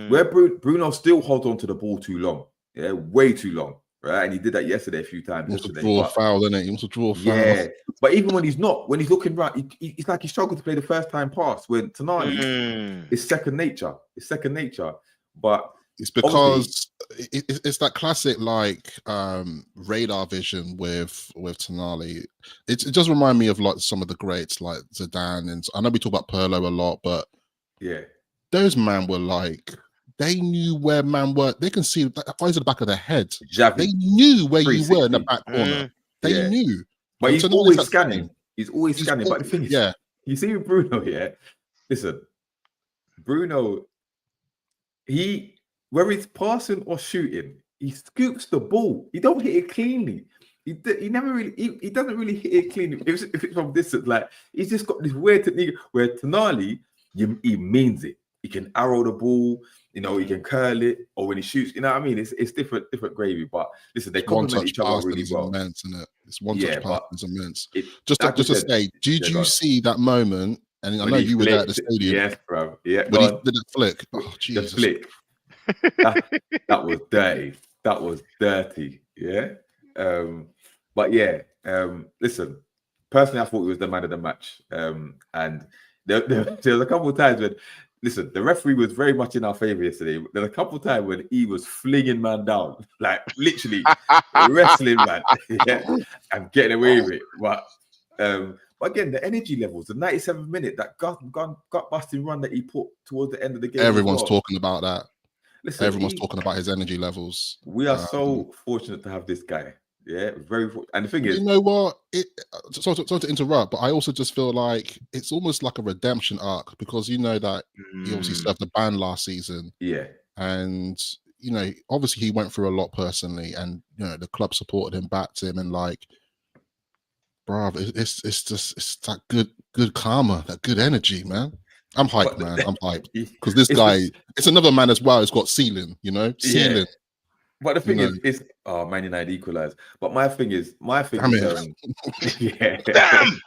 where Bruno still holds on to the ball too long. Yeah, way too long. Right, and he did that yesterday a few times. He wants to draw a foul, doesn't he? He wants to draw a foul. Yeah, but even when he's looking right, it's like he struggled to play the first time pass. When Tonali, it's second nature. It's second nature. But it's because it's that classic like radar vision with Tonali. It does remind me of like some of the greats like Zidane, and I know we talk about Pirlo a lot, but yeah, those man were like. They knew where man were. They can see the eyes at the back of their head. Javi, they knew where you were in the back corner. They knew. But he's always scanning. He's always scanning. But the thing is, you see with Bruno, listen, Bruno, whether he's passing or shooting, he scoops the ball. He don't hit it cleanly. He never really, he doesn't really hit it cleanly. If it's from distance, like he's just got this weird technique where Tonali, he means it. He can arrow the ball. You know, he can curl it, or when he shoots, you know what I mean? It's different gravy. But listen, they complement each other really well. Immense, isn't it? It's one touch pass is immense. Just to say, did you see that moment? And I know you were there at the stadium. Yes, bro. Yeah, when he did the flick. Oh, Jesus. The flick. that was dirty. That was dirty. Yeah. But yeah. Listen, personally, I thought he was the man of the match. And there was a couple of times when. Listen, the referee was very much in our favor yesterday. There's a couple of times when he was flinging man down, like literally wrestling man, and getting away with it. But again, the energy levels, the 97th minute, that gut busting run that he put towards the end of the game. Everyone's talking about that. Listen, everyone's talking about his energy levels. We are so fortunate to have this guy. Yeah, very. And the thing is, you know what? Sorry to interrupt, but I also just feel like it's almost like a redemption arc, because you know that he obviously served the ban last season. Yeah, and you know, obviously he went through a lot personally, and you know the club supported him, backed him, and like, bruv, it's that good karma, that good energy, man. I'm hyped, man. I'm hyped because this guy, it's another man as well. He's got ceiling, you know, ceiling. Yeah. But the thing is, Man United equalised. But my thing is, yeah. Damn.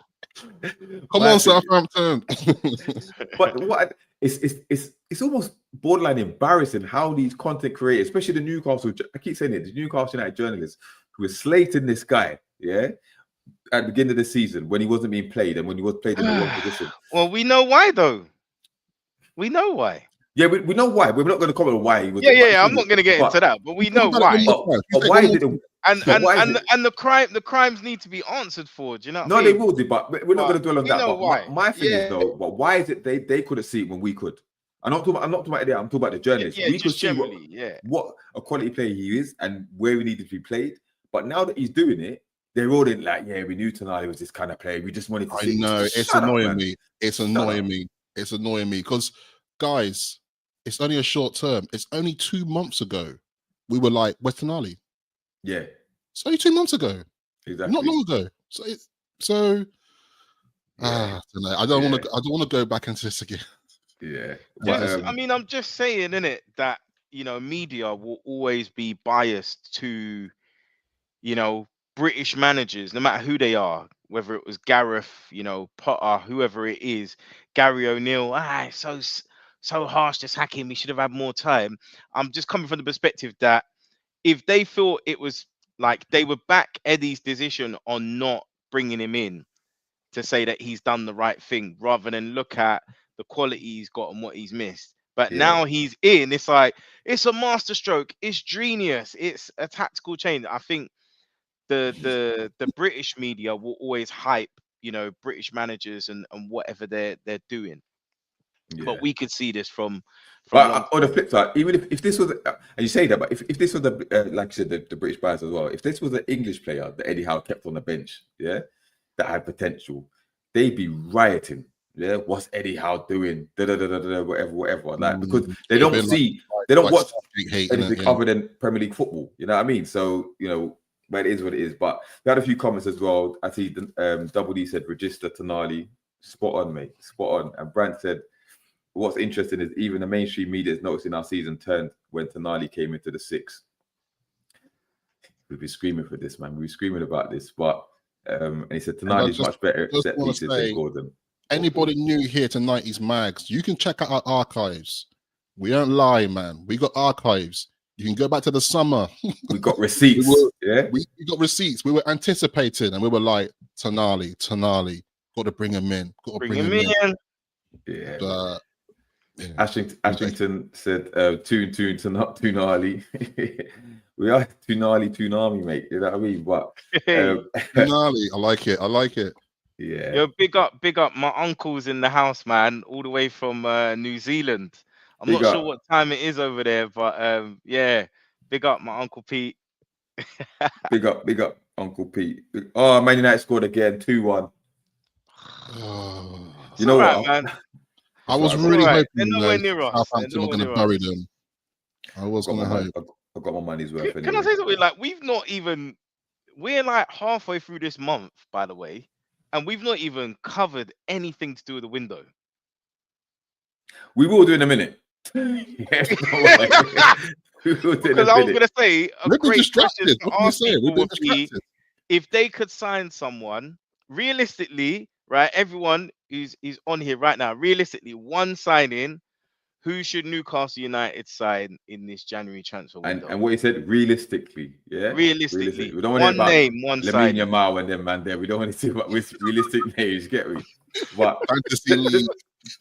Come on, Southampton. But it's almost borderline embarrassing how these content creators, especially the Newcastle, I keep saying it, the Newcastle United journalists who are slating this guy, at the beginning of the season when he wasn't being played and when he was played in the wrong position. Well, we know why though. We know why. Yeah, we know why. We're not going to comment on why he was. Yeah. I'm not going to get into that, but we know why. But why did it? And the crimes need to be answered for. Do you know? No, they will do, but we're not going to dwell on that. But why. My thing is though, but why is it they couldn't see it when we could? I'm not talking about it. I'm talking about the journalists. We could see what a quality player he is and where we needed to be played. But now that he's doing it, they're all in like, we knew Tonali was this kind of player. We just wanted to see. I know it's annoying me. It's annoying me. It's annoying me because, guys, it's only a short term. It's only 2 months ago. We were like, where's Tonali? Yeah. It's only 2 months ago. Exactly. Not long ago. I don't want to go back into this again. Yeah. I mean, I'm just saying, innit, that media will always be biased to British managers, no matter who they are, whether it was Gareth, Potter, whoever it is, Gary O'Neill. It's so harsh, this hacking. We should have had more time. I'm just coming from the perspective that if they thought it was like they would back Eddie's decision on not bringing him in to say that he's done the right thing, rather than look at the quality he's got and what he's missed. But now he's in. It's like it's a masterstroke. It's genius. It's a tactical change. I think the British media will always hype, British managers and whatever they're doing. Yeah. But we could see this from But on the flip side, even if this was, and you say that, but if this was like you said, the British bias as well, if this was an English player that Eddie Howe kept on the bench, that had potential, they'd be rioting. Yeah, what's Eddie Howe doing? Whatever. Like, because they don't watch anything other than Premier League football. You know what I mean? So but it is what it is. But we had a few comments as well. I see Double D said register Tonali, spot on, mate, spot on. And Brant said, what's interesting is even the mainstream media is noticing our season turned when Tonali came into the six. We've been screaming for this, man. We've been screaming about this, but and he said Tonali's much better set pieces than Gordon. Anybody new here to 90s Mags, you can check out our archives. We don't lie, man. We got archives. You can go back to the summer. We got receipts. We got receipts. We were anticipating, and we were like, Tonali, got to bring him in. Got to bring him in. Yeah. Ashington said, Toon Army. We are Toon Army, mate. You know what I mean? But Toon Army, I like it. Yeah. Yo, big up my uncles in the house, man, all the way from New Zealand. I'm not sure what time it is over there, but big up my Uncle Pete. big up Uncle Pete. Oh, Man United scored again, 2-1. You know what, man? I was really hoping Southampton were going to bury them. I was going to hope. I got my money's worth. Can I say something? Like, we're like halfway through this month, by the way, and we've not even covered anything to do with the window. We will do in a minute. Because I was going to say, a great question to ask people would be if they could sign someone, realistically, right? Everyone who's on here right now, realistically, one signing, who should Newcastle United sign in this January transfer window? And what you said, realistically, yeah? Realistically. We don't want one name, one signing. Lamine Yamal and them, man, there. We don't want to see about realistic names, get me? But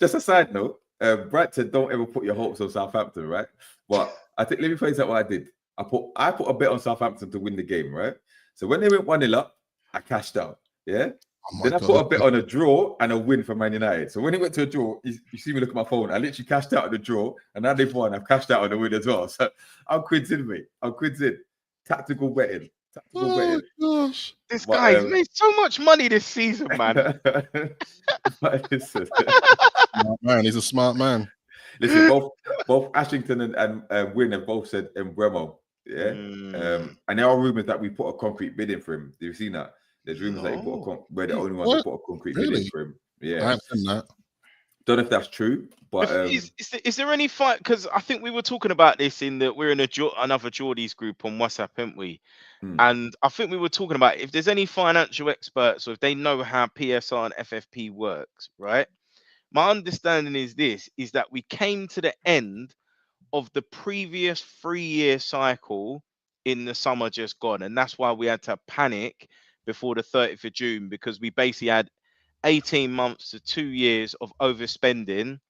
just a side note, Brad said, don't ever put your hopes on Southampton, right? But I think, let me tell you what I did. I put a bet on Southampton to win the game, right? So when they went 1-0 up, I cashed out, yeah? Then I put a bet on a draw and a win for Man United. So when it went to a draw, you see me look at my phone, I literally cashed out on the draw, and now they've won. I've cashed out on the win as well. So I'm quids in, mate. I'm quids in. Tactical betting. Gosh. This guy's made so much money this season, man. Man, he's a smart man. Listen, both Ashington and Wynn have both said Embremo. Yeah. And there are rumors that we put a concrete bid in for him. Have you seen that? There's rumors that we're the only ones that put a concrete bid in for him. Yeah. I haven't seen that. Don't know if that's true, but is there any fight? Because I think we were talking about this we're in another Geordies group on WhatsApp, aren't we? And I think we were talking about if there's any financial experts or if they know how PSR and FFP works, right? My understanding is that we came to the end of the previous 3-year cycle in the summer just gone, and that's why we had to panic before the 30th of June, because we basically had 18 months to 2 years of overspending,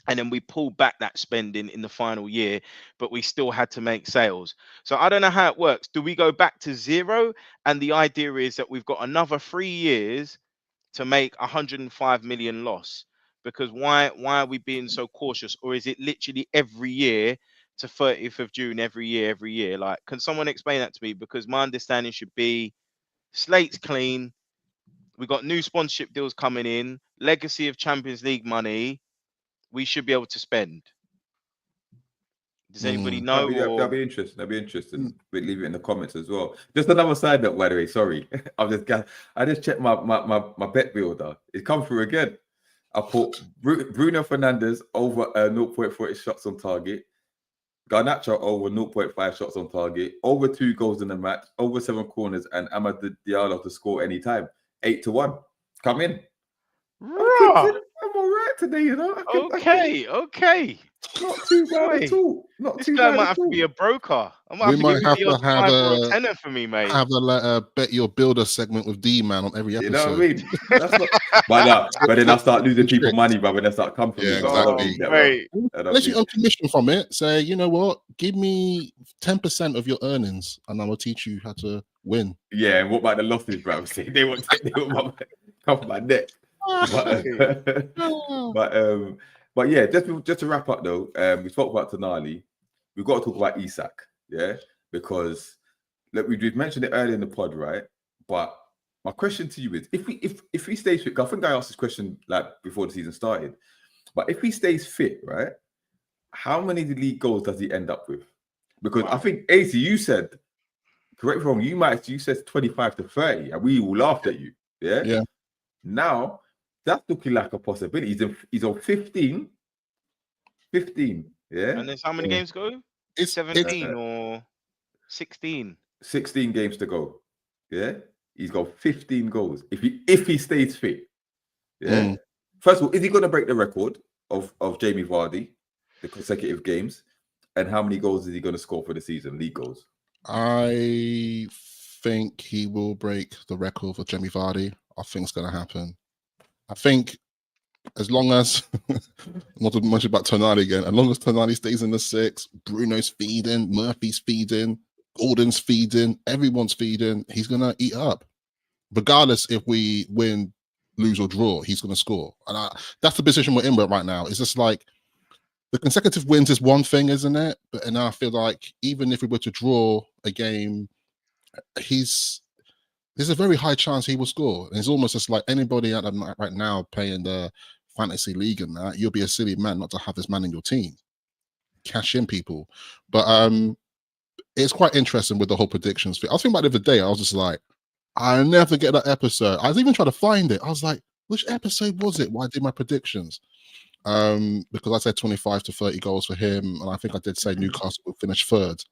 and then we pulled back that spending in the final year, but we still had to make sales. So I don't know how it works. Do we go back to zero? And the idea is that we've got another 3 years to make 105 million loss, because why are we being so cautious? Or is it literally every year to 30th of June, every year? Like, can someone explain that to me? Because my understanding should be slate's clean. We got new sponsorship deals coming in, legacy of Champions League money. We should be able to spend. Does anybody know? That'd be interesting. We'll leave it in the comments as well. Just another side note, by the way. Sorry, I just checked my bet builder. It's come through again. I put Bruno Fernandes over 0.40 shots on target. Garnacho over 0.5 shots on target. Over 2 goals in the match. Over 7 corners. And Amad Diallo to score anytime. 8-1. Come in. Raw. I'm all right today, you know. Okay. Not too bad at all. Not This too guy bad might at have all. to be a broker. I might We have to might give you have the to odd have five or a a tenner for me, mate. have a bet your builder segment with D-Man on every episode. You know what I mean? That's not. But then I start losing people money, but when they start coming for me, Yeah, but I don't exactly. need that, Mate. bro. I don't Unless need you earn commission from it, say, you know what, give me 10% of your earnings and I will teach you how to win. Yeah, and what about the losses, bro? See, they want cover my neck. But yeah, just to wrap up though, we spoke about Toon Army. We've got to talk about Isak, yeah, because look, we've mentioned it earlier in the pod, right? But my question to you is, if he stays fit, I think I asked this question like before the season started, but if he stays fit, right, how many league goals does he end up with? Because I think AC, you said, correct me if I'm wrong, you said 25 to 30, and we all laughed at you, yeah. Yeah. Now that's looking like a possibility. He's on 15, yeah. And there's how many games go? It's 17 or 16. 16 games to go. Yeah, he's got 15 goals if he stays fit. Yeah. First of all, is he going to break the record of Jamie Vardy, the consecutive games, and how many goals is he going to score for the season? League goals. I think he will break the record for Jamie Vardy. I think it's going to happen. I think as long as not too much about Toon Army again, as long as Toon Army stays in the 6, Bruno's feeding, Murphy's feeding, Gordon's feeding, everyone's feeding, he's gonna eat up. Regardless if we win, lose, or draw, he's gonna score. And that's the position we're in right now. It's just like the consecutive wins is one thing, isn't it? And I feel like even if we were to draw a game, there's a very high chance he will score. And it's almost just like anybody right now playing the fantasy league and that, you'll be a silly man not to have this man in your team. Cash in, people. But it's quite interesting with the whole predictions thing. I was thinking about it the other day. I was just like, I'll never forget that episode. I was even trying to find it. I was like, which episode was it where I did my predictions? Because I said 25 to 30 goals for him, and I think I did say Newcastle will finish 3rd.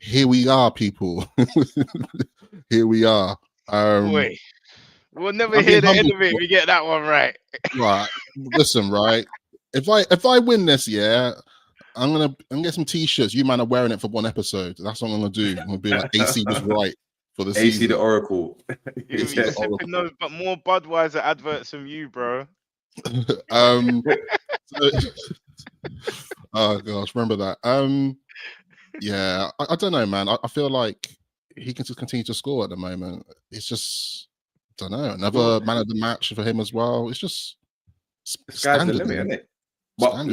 Here we are, people. Here we are. Wait, we'll never hear the end of it if we get that one right. Right. Listen, right. If I win this year, I'm gonna get some t-shirts. You man are wearing it for one episode. That's what I'm gonna do. I'm gonna be like, AC was right for the AC season. the Oracle. You'll be sipping those, but more Budweiser adverts from you, bro. Oh gosh, remember that. Yeah, I don't know, man. I feel like he can just continue to score at the moment. It's just, I don't know, another man of the match for him as well. It's just Sky's the limit, isn't it? But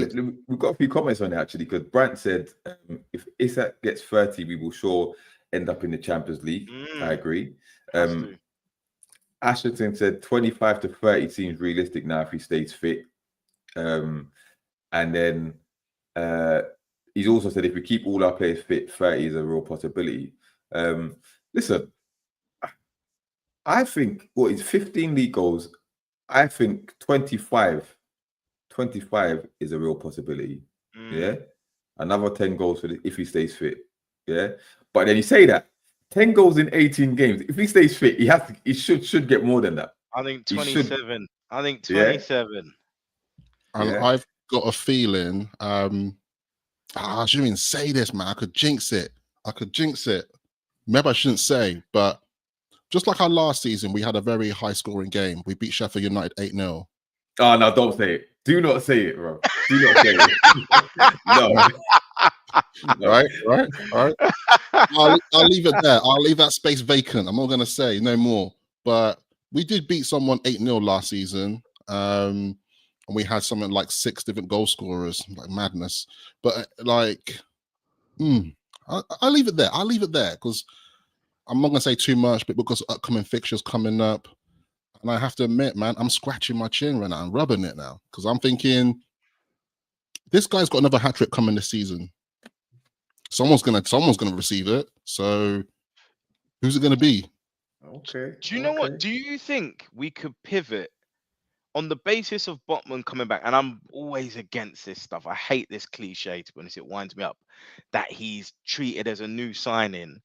we've got a few comments on it actually, because Brant said if Isak gets 30, we will sure end up in the Champions League. I agree. Ashton said 25 to 30 seems realistic now if he stays fit. And then he's also said if we keep all our players fit, 30 is a real possibility. Listen, I think what is 15 league goals, I think 25 is a real possibility. Yeah. Another 10 goals for if he stays fit. Yeah. But then you say that 10 goals in 18 games. If he stays fit, he should get more than that. I think 27. I think 27. Yeah. I've got a feeling. I shouldn't even say this, man. I could jinx it. Maybe I shouldn't say, but just like our last season, we had a very high scoring game. We beat Sheffield United 8-0. Oh no, don't say it. Do not say it, bro. Do not say it. No. Right. I'll leave it there. I'll leave that space vacant. I'm not going to say no more. But we did beat someone 8-0 last season. And we had something like 6 different goal scorers, like madness. But like, I'll leave it there. I'll leave it there because I'm not going to say too much, but because upcoming fixtures coming up. And I have to admit, man, I'm scratching my chin right now. I'm rubbing it now because I'm thinking this guy's got another hat trick coming this season. Someone's gonna receive it. So who's it gonna be? Okay. Do you know what? Do you think we could pivot on the basis of Botman coming back, and I'm always against this stuff. I hate this cliche, to be honest. It winds me up that he's treated as a new signing,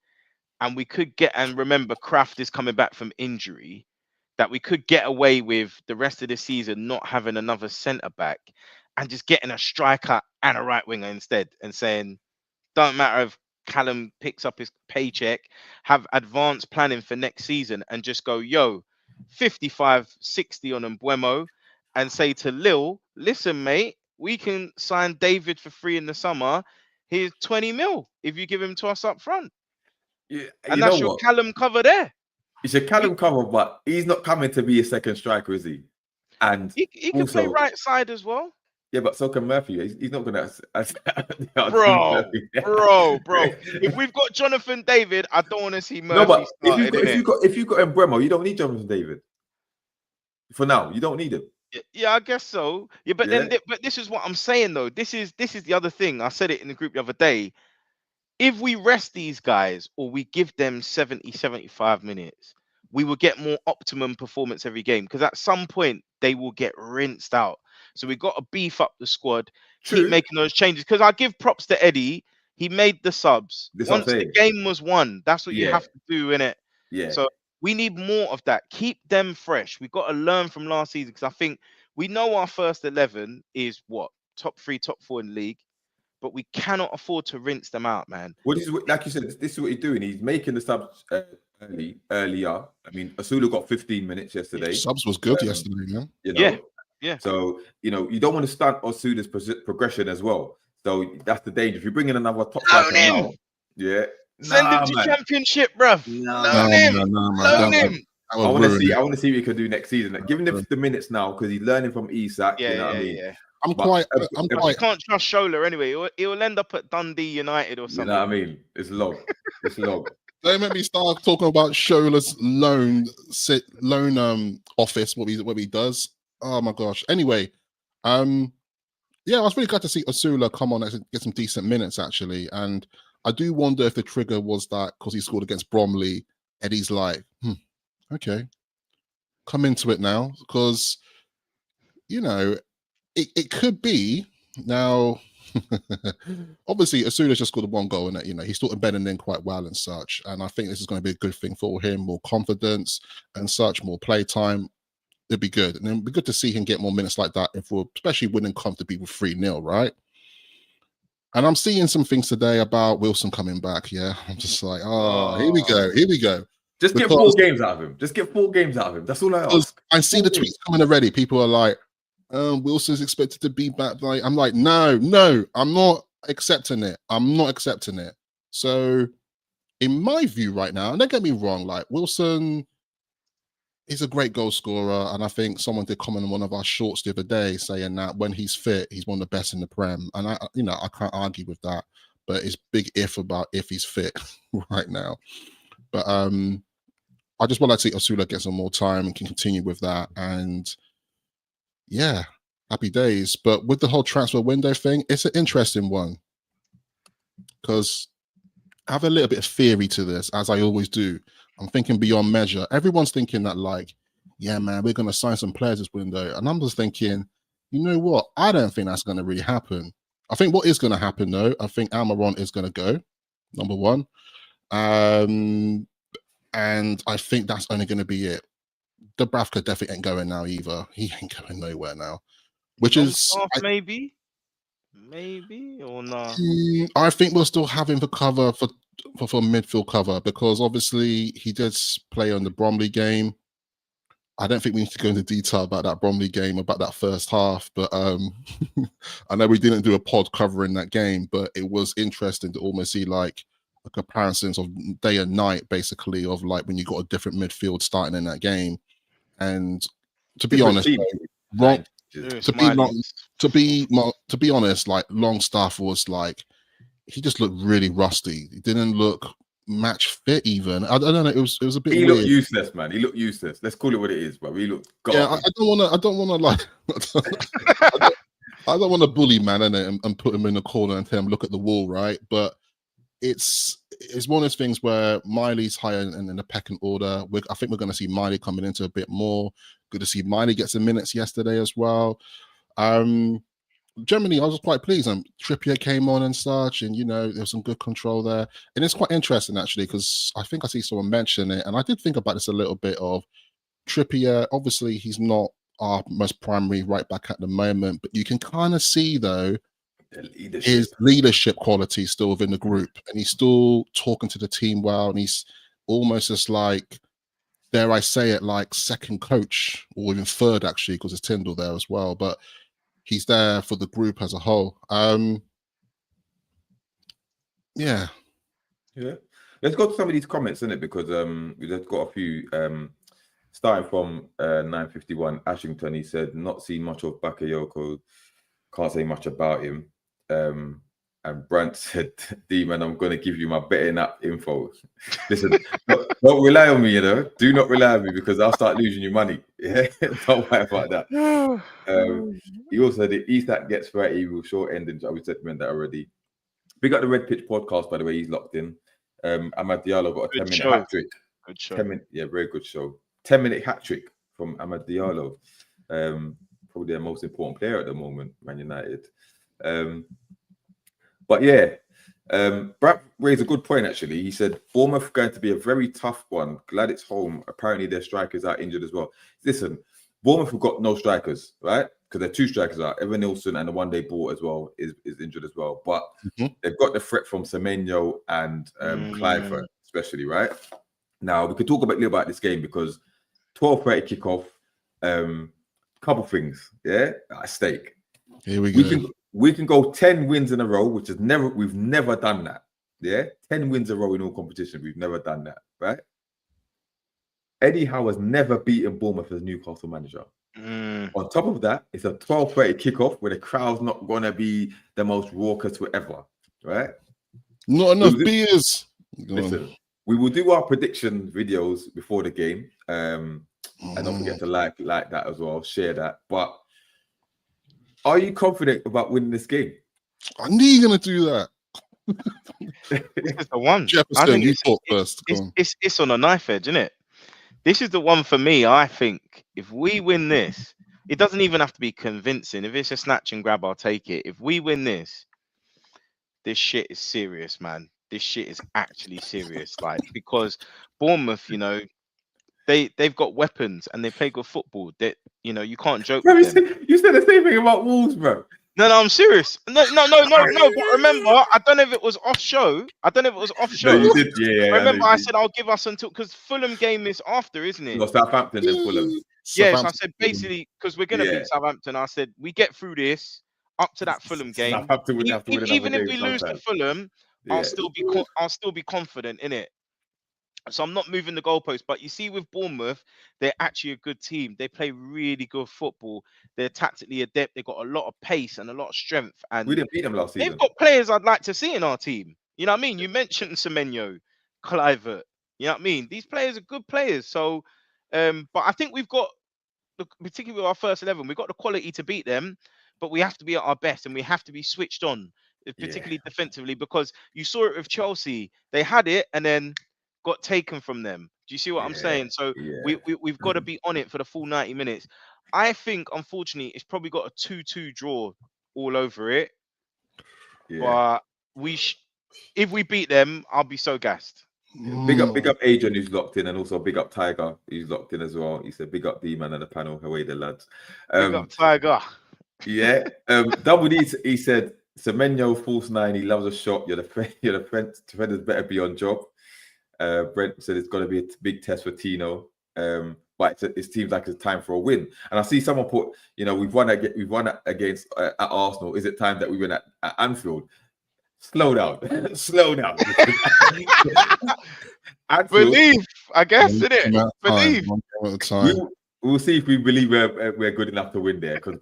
and we could get. And remember, Kraft is coming back from injury. That we could get away with the rest of the season not having another centre back, and just getting a striker and a right winger instead, and saying, don't matter if Callum picks up his paycheck, have advanced planning for next season, and just go, yo, 55, 60 on Mbuemo, and say to Lil, listen, mate, we can sign David for free in the summer. Here's 20 mil if you give him to us up front. Yeah, And you that's know your what? Callum cover there. It's a Callum cover, but he's not coming to be a second striker, is he? And He can play also, right side as well. yeah, but so can Murphy. He's not going to. Bro. If we've got Jonathan David, I don't want to see Murphy No, but started, if you've got Mbuemo, you don't need Jonathan David. For now, you don't need him. Yeah, I guess so. Yeah, but Yeah. but this is what I'm saying though. This is the other thing. I said it in the group the other day. If we rest these guys or we give them 70, 75 minutes, we will get more optimum performance every game, because at some point they will get rinsed out. So we've got to beef up the squad, True. keep making those changes. Because I give props to Eddie. He made the subs. This what I'm Once the saying. game was won, that's what you Yeah. have to do, innit? Yeah. So we need more of that. Keep them fresh. We've got to learn from last season, because I think we know our first 11 is what? Top 3, top 4 in the league. But we cannot afford to rinse them out, man. Well, like you said, this is what he's doing. He's making the subs earlier. I mean, Asula got 15 minutes yesterday. Subs was good yesterday, man. You know? Yeah. So, you know, you don't want to stunt Osula's progression as well. So that's the danger. If you bring in another top striker now, send him to championship, bruv. Loan him. I want to see what he can do next season. Like, giving him the minutes now, because he's learning from Isak. You know what I mean? Yeah. I'm quite. You can't trust Shola anyway. He'll end up at Dundee United or something. You know what I mean? It's log. Don't make me start talking about Shola's loan office, what he does. Oh my gosh. Anyway, yeah, I was really glad to see Osula come on and get some decent minutes actually, and I do wonder if the trigger was that because he scored against Bromley, Eddie's like, okay, come into it now, because you know. It could be now. Obviously, Osula's just scored one goal, and you know he's still embedding in quite well and such. And I think this is going to be a good thing for him, more confidence and such, more play time. It'd be good, and it'd be good to see him get more minutes like that if we're especially winning comfortably with 3-0, right? And I'm seeing some things today about Wilson coming back. Yeah, I'm just like, here we go. Just get 4 games out of him. That's all I ask. I see the tweets coming already. People are like, Wilson's expected to be back. Like, I'm like, no, I'm not accepting it. So, in my view right now, and don't get me wrong, like Wilson is a great goal scorer, and I think someone did comment on one of our shorts the other day saying that when he's fit, he's one of the best in the Prem, and I can't argue with that. But it's big about if he's fit right now. But I just want to see Osula get some more time and can continue with that. And yeah, happy days. But with the whole transfer window thing, it's an interesting one because I have a little bit of theory to this, as I always do. I'm thinking beyond measure. Everyone's thinking that, like, yeah, man, we're going to sign some players this window. And I'm just thinking, you know what? I don't think that's going to really happen. I think what is going to happen, though, I think Almiron is going to go, number one. And I think that's only going to be it. Dubravka definitely ain't going now either. He ain't going nowhere now. Which is maybe or not. I think we'll still have him for cover for midfield cover, because obviously he did play on the Bromley game. I don't think we need to go into detail about that Bromley game, about that first half, but I know we didn't do a pod covering that game, but it was interesting to almost see like a comparison of day and night, basically, of like when you got a different midfield starting in that game. And to be honest, to be honest, like Longstaff was like, he just looked really rusty. He didn't look match fit even. I don't know. It was a bit. He weird. looked useless, man. He looked useless. Let's call it what it is, but he looked. Yeah, I don't want to like. I don't want to bully man and put him in the corner and tell him look at the wall, right? But it's it's one of those things where Miley's higher in the pecking order. I think we're going to see Miley coming into a bit more. Good to see Miley get some minutes yesterday as well. Generally, I was quite pleased. Trippier came on and such, and there was some good control there. And it's quite interesting actually, because I think I see someone mention it, and I did think about this a little bit. Of Trippier, obviously, he's not our most primary right back at the moment, but you can kind of see though his leadership quality still within the group, and he's still talking to the team well, and he's almost just like, dare I say it, like second coach, or even third actually, because there's Tyndall there as well. But he's there for the group as a whole. Yeah. Let's go to some of these comments, innit? Because we've got a few. Starting from 951, Ashington, he said, not seen much of Bakayoko, can't say much about him. And Brant said, D-man, I'm going to give you my betting app info. Listen, don't rely on me, do not rely on me, because I'll start losing you money. Yeah, don't worry about that. He also said, if isak gets 30, he will short end, and we said that already. Big up the Red Pitch podcast, by the way, he's locked in. Amad Diallo got a 10-minute hat trick. Good show. 10-minute, yeah, very good show. 10-minute hat trick from Amad Diallo. Probably their most important player at the moment, Man United. But yeah, Brad raised a good point actually. He said Bournemouth going to be a very tough one. Glad it's home. Apparently their strikers are injured as well. Listen, Bournemouth have got no strikers, right? Because their two strikers are Evan Nilsson, and the one they bought as well is injured as well. But they've got the threat from Semenyo and Clive, especially, right? Now we could talk a little about this game, because 12:30 kickoff. Couple things, yeah, at stake. Here we go. We can go 10 wins in a row, which is we've never done that. Yeah, 10 wins in a row in all competition. We've never done that, right? Eddie Howe has never beaten Bournemouth as Newcastle manager. On top of that, it's a 12:30 kickoff where the crowd's not gonna be the most raucous whatever, right? Not enough beers. Listen, we will do our prediction videos before the game. And don't forget to like that as well, share that. But are you confident about winning this game? I knew you're gonna do that. This is the one. Jefferson, I think you talk first. It's on a knife edge, isn't it? This is the one for me. I think if we win this, it doesn't even have to be convincing. If it's a snatch and grab, I'll take it. If we win this shit is serious, man. This shit is actually serious. Like, because Bournemouth, they've got weapons and they play good football. That you can't joke with them. You said the same thing about Wolves, bro. No, I'm serious. No. But remember, I don't know if it was off show. No, you did, yeah. Remember, I said I'll give us until, because Fulham game is after, isn't it? No, Southampton and Fulham. Yes, I said basically because we're gonna beat Southampton. I said we get through this up to that Fulham game. Even if we lose to Fulham, I'll still be confident in it. So I'm not moving the goalpost. But you see, with Bournemouth, they're actually a good team. They play really good football. They're tactically adept. They've got a lot of pace and a lot of strength. And we didn't beat them last season. They've got players I'd like to see in our team. You know what I mean? You mentioned Semenyo, Clivert. You know what I mean? These players are good players. So, but I think we've got, particularly with our first 11, we've got the quality to beat them. But we have to be at our best, and we have to be switched on, particularly defensively, because you saw it with Chelsea. They had it and then got taken from them. Do you see what I'm saying? So we've got to be on it for the full 90 minutes. I think, unfortunately, it's probably got a 2-2 draw all over it. But if we beat them, I'll be so gassed. Big up Adrian, who's locked in, and also big up Tiger, who's locked in as well. He said big up D-man and the panel. Away the lads. Big up Tiger. Yeah. Double D, he said Semenyo false 9. He loves a shot. You're the defenders better be on job. Brent said it's going to be a big test for Tino, but it seems like it's time for a win. And I see someone put, we've won against at Arsenal. Is it time that we win at Anfield? Slow down, slow down. Believe, I guess, isn't it? Believe. We'll see if we believe we're good enough to win there. Because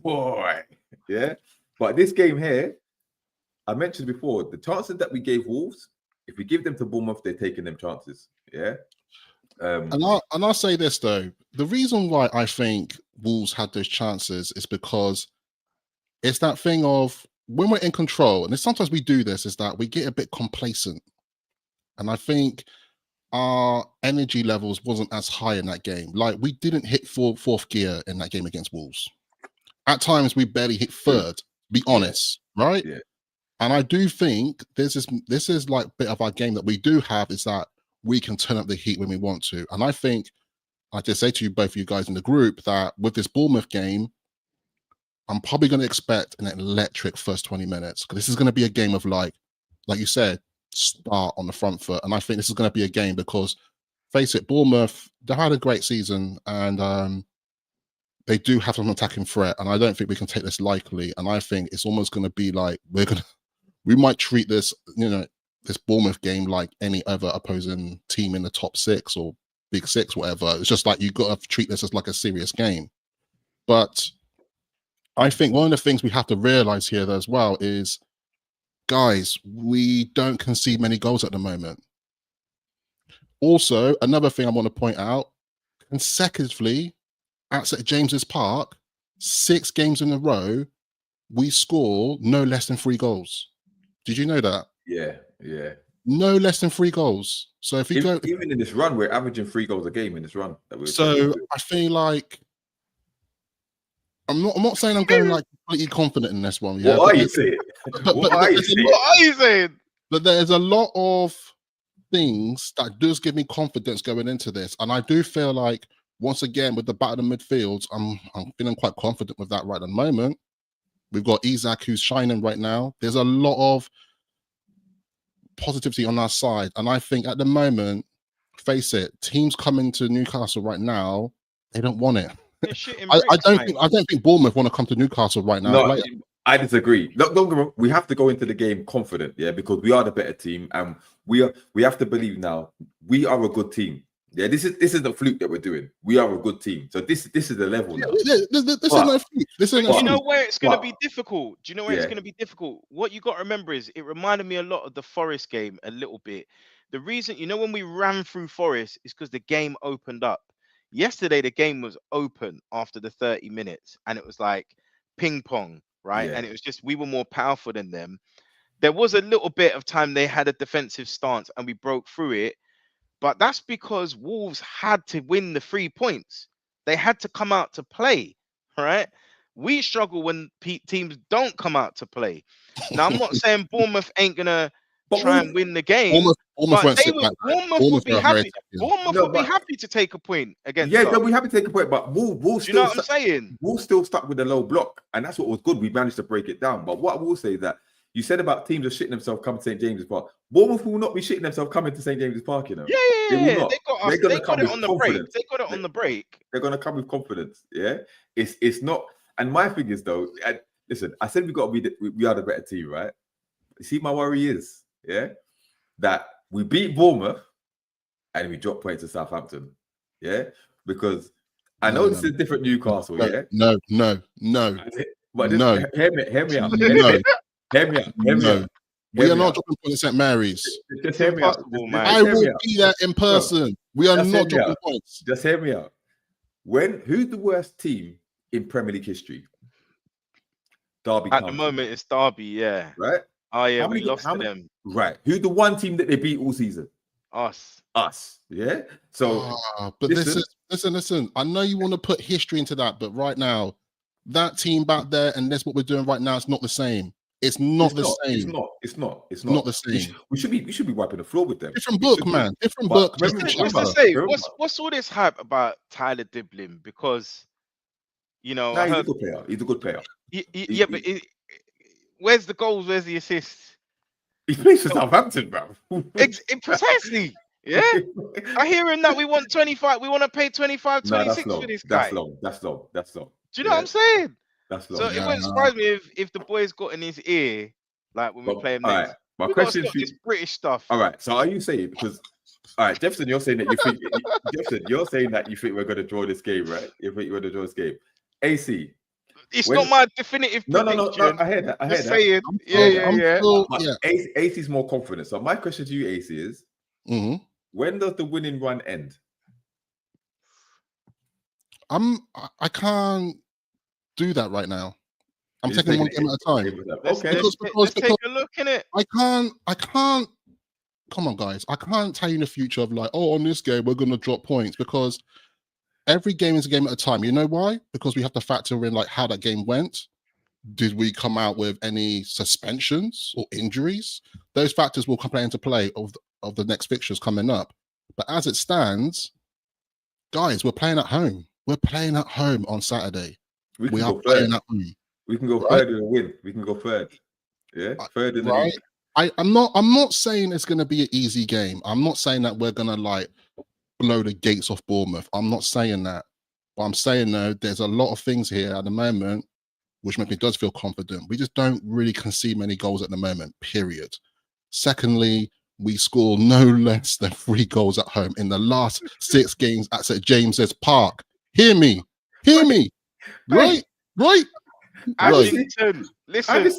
boy, yeah. But this game here, I mentioned before, the chances that we gave Wolves. If we give them to Bournemouth, they're taking them chances. Yeah. And I'll say this though: the reason why I think Wolves had those chances is because it's that thing of when we're in control, and sometimes we do this, is that we get a bit complacent. And I think our energy levels wasn't as high in that game. Like, we didn't hit fourth gear in that game against Wolves. At times, we barely hit third, to be honest, right? Yeah. And I do think this is like a bit of our game that we do have, is that we can turn up the heat when we want to. And I think, I just say to you, both of you guys in the group, that with this Bournemouth game, I'm probably going to expect an electric first 20 minutes, because this is going to be a game of, like you said, start on the front foot. And I think this is going to be a game because, face it, Bournemouth, they had a great season, and they do have some attacking threat, and I don't think we can take this lightly. And I think it's almost going to be like we might treat this, this Bournemouth game like any other opposing team in the top 6 or big 6, whatever. It's just like, you got to treat this as like a serious game. But I think one of the things we have to realize here as well is, guys, we don't concede many goals at the moment. Also, another thing I want to point out, consecutively at St James's Park, 6 games in a row, we score no less than 3 goals. Did you know that? Yeah. No less than 3 goals. So if you go, even in this run, we're averaging 3 goals a game in this run. So I feel like I'm not saying I'm going like completely confident in this one. Yeah, what are you saying? What are you saying? But there's a lot of things that does give me confidence going into this, and I do feel like, once again, with the battle of the midfields, I'm feeling quite confident with that right at the moment. We've got Isak, who's shining right now. There's a lot of positivity on our side, and I think at the moment, face it, teams coming to Newcastle right now, they don't want it. I don't think Bournemouth want to come to Newcastle right now. No, I disagree. Don't get me wrong, we have to go into the game confident, yeah, because we are the better team, and we have to believe now we are a good team. Yeah, this is the fluke that we're doing. We are a good team. So this is the level now. This is no fluke. This is no fluke. You know where it's going to be difficult? Do you know where it's going to be difficult? What you got to remember is, it reminded me a lot of the Forest game a little bit. The reason, when we ran through Forest, is because the game opened up. Yesterday, the game was open after the 30 minutes, and it was like ping pong, right? And it was just, we were more powerful than them. There was a little bit of time they had a defensive stance, and we broke through it. But that's because Wolves had to win the 3 points. They had to come out to play, right? We struggle when teams don't come out to play. Now, I'm not saying Bournemouth ain't going to try and win the game. Bournemouth would be happy. Bournemouth would be happy to take a point against us. Yeah, we happy to take a point, but Wolves still, you know what I'm saying? Wolves still stuck with the low block, and that's what was good. We managed to break it down. But what I will say is that you said about teams are shitting themselves coming to St James's Park. Bournemouth will not be shitting themselves coming to St James's Park, Yeah. They got it on the break. They got it on the break. They're gonna come with confidence. Yeah, it's not. And my thing is, though, listen, I said we are the better team, right? You see, my worry is, that we beat Bournemouth and we drop points to Southampton. Yeah, because I know this is a different Newcastle. No. But hear me out. Hear me out. We are not dropping points at St Mary's. Just hear me out. I will be there in person. We are not dropping points. Just hear me out. Who's the worst team in Premier League history? Derby. At the moment, it's Derby. Yeah. Right. Oh yeah, we lost to them. Right. Who's the one team that they beat all season? Us. Yeah. So, but listen. I know you want to put history into that, but right now, that team back there and that's what we're doing right now, it's not the same. It's not the same. It's not the same. We should be wiping the floor with them. Different book, man. Different book. What's all this hype about Tyler Diblin? Because he's a good player. He's a good player. But where's the goals? Where's the assists? He plays for Southampton, bro. Precisely. Yeah. I hear him that we want 25. We want to pay 25, 26 for this guy. That's long. Do you know what I'm saying? That's long. So it wouldn't surprise me if the boys got in his ear, like when we play him next. Right. My question is this British stuff. All right. So are you saying, because Jefferson, you're saying that you think we're going to draw this game, right? You think we're going to draw this game. AC. It's not my definitive prediction. No. I heard that. Saying, yeah. AC's more confident. So my question to you, AC, is when does the winning run end? I can't do that right now. I'm You're just taking one taking game at a time. game at a time. Let's, Okay. let's take a look in it. I can't. Come on, guys. I can't tell you in the future of like, oh, on this game we're gonna drop points, because every game is a game at a time. You know why? Because we have to factor in like how that game went. Did we come out with any suspensions or injuries? Those factors will come into play of the next fixtures coming up. But as it stands, guys, we're playing at home. We're playing at home on Saturday. We are go playing third. at home. We can go Right? third in a win. We can go third. Yeah, third in the league. I'm not saying it's going to be an easy game. I'm not saying that we're going to like blow the gates off Bournemouth. I'm not saying that. But I'm saying though, there's a lot of things here at the moment which makes me does feel confident. We just don't really concede many goals at the moment, period. Secondly, we score no less than 3 goals at home in the last 6 games at St. James's Park. Hear me. Right? Ashington, listen,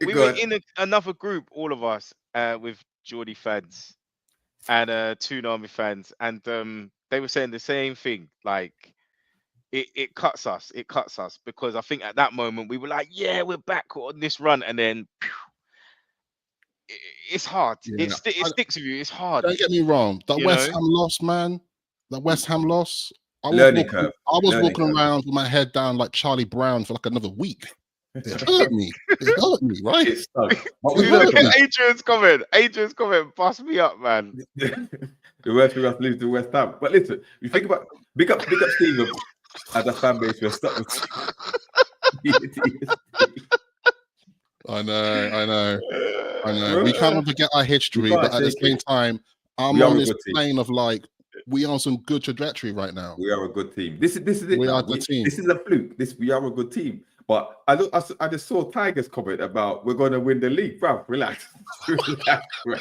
we were God. in another group, all of us, with Geordie fans and Toon Army fans, and they were saying the same thing. Like, it cuts us. It cuts us because I think at that moment we were like, yeah, we're back on this run, and then it's hard. Yeah. It sticks with you. It's hard. Don't get me wrong. That You West know? Ham loss, man. That West Ham loss. I was Learning walking, curve. I was Learning walking curve. around with my head down like Charlie Brown for like another week. It hurt me. It hurt me, right? It's tough. But we It work hurt on me. that. Adrian's comment, bust me up, man. The worst for us to lose to West Ham. But listen, you think about big up Stephen as a fan base. We're stuck with. I know. Bro, We can't forget our history, but at the take same it. time, I'm We are on a this good team. plane of like, we are on some good trajectory right now. We are a good team. This is it. We now. are the team. This is a fluke. We are a good team. But I just saw Tiger's comment about we're going to win the league, bro. Relax, relax, bro.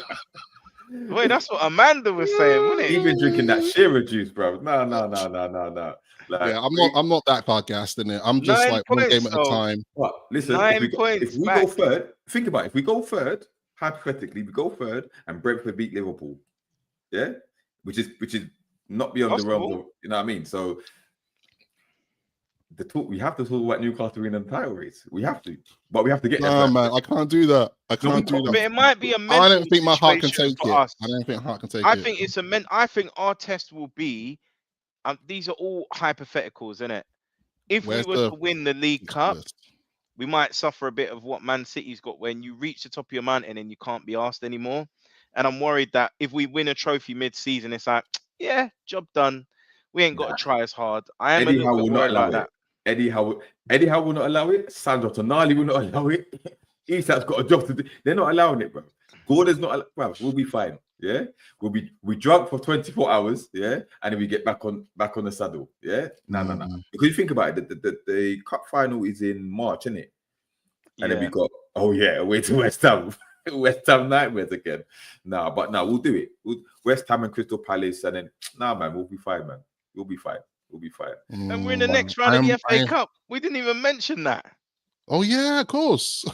Wait, that's what Amanda was saying, wasn't it? Even drinking that Shearer juice, bro. No. Like, Yeah, I'm not that far gassed in it. I'm just 9 like one points, game at a though. time. But listen, 9 points if we back. go third, think about it. If we go third, hypothetically, we go third and Brentford beat Liverpool, yeah, which is not beyond the realms of, you know what I mean. So we have to talk about Newcastle winning the title race. We have to, but we have to get there. No, man, I can't do that. I can't do But that. it might be a mental I don't think my heart can situation take for it. us. I don't think heart can take I it. think it's I think our test will be, these are all hypotheticals, isn't it? If Where's we were the- to win the League Cup, we might suffer a bit of what Man City's got when you reach the top of your mountain and you can't be asked anymore. And I'm worried that if we win a trophy mid-season, it's like, yeah, job done. We ain't got to try as hard. I am Eddie a Howe little will bit not worried allow about it. that. Eddie Howe will not allow it. Sandro Tonali will not allow it. Isak's got a job to do. They're not allowing it, bro. Gordon's not. Bro, we'll be fine. Yeah, we drunk for 24 hours. Yeah, and then we get back on the saddle. Yeah, no. Because you think about it, the cup final is in March, isn't it? And then we got away to West Ham. West Ham nightmares again. But we'll do it. West Ham and Crystal Palace, and then man, we'll be fine, man. We'll be fine. And we're in the next round of the FA Cup. We didn't even mention that. Oh yeah, of course.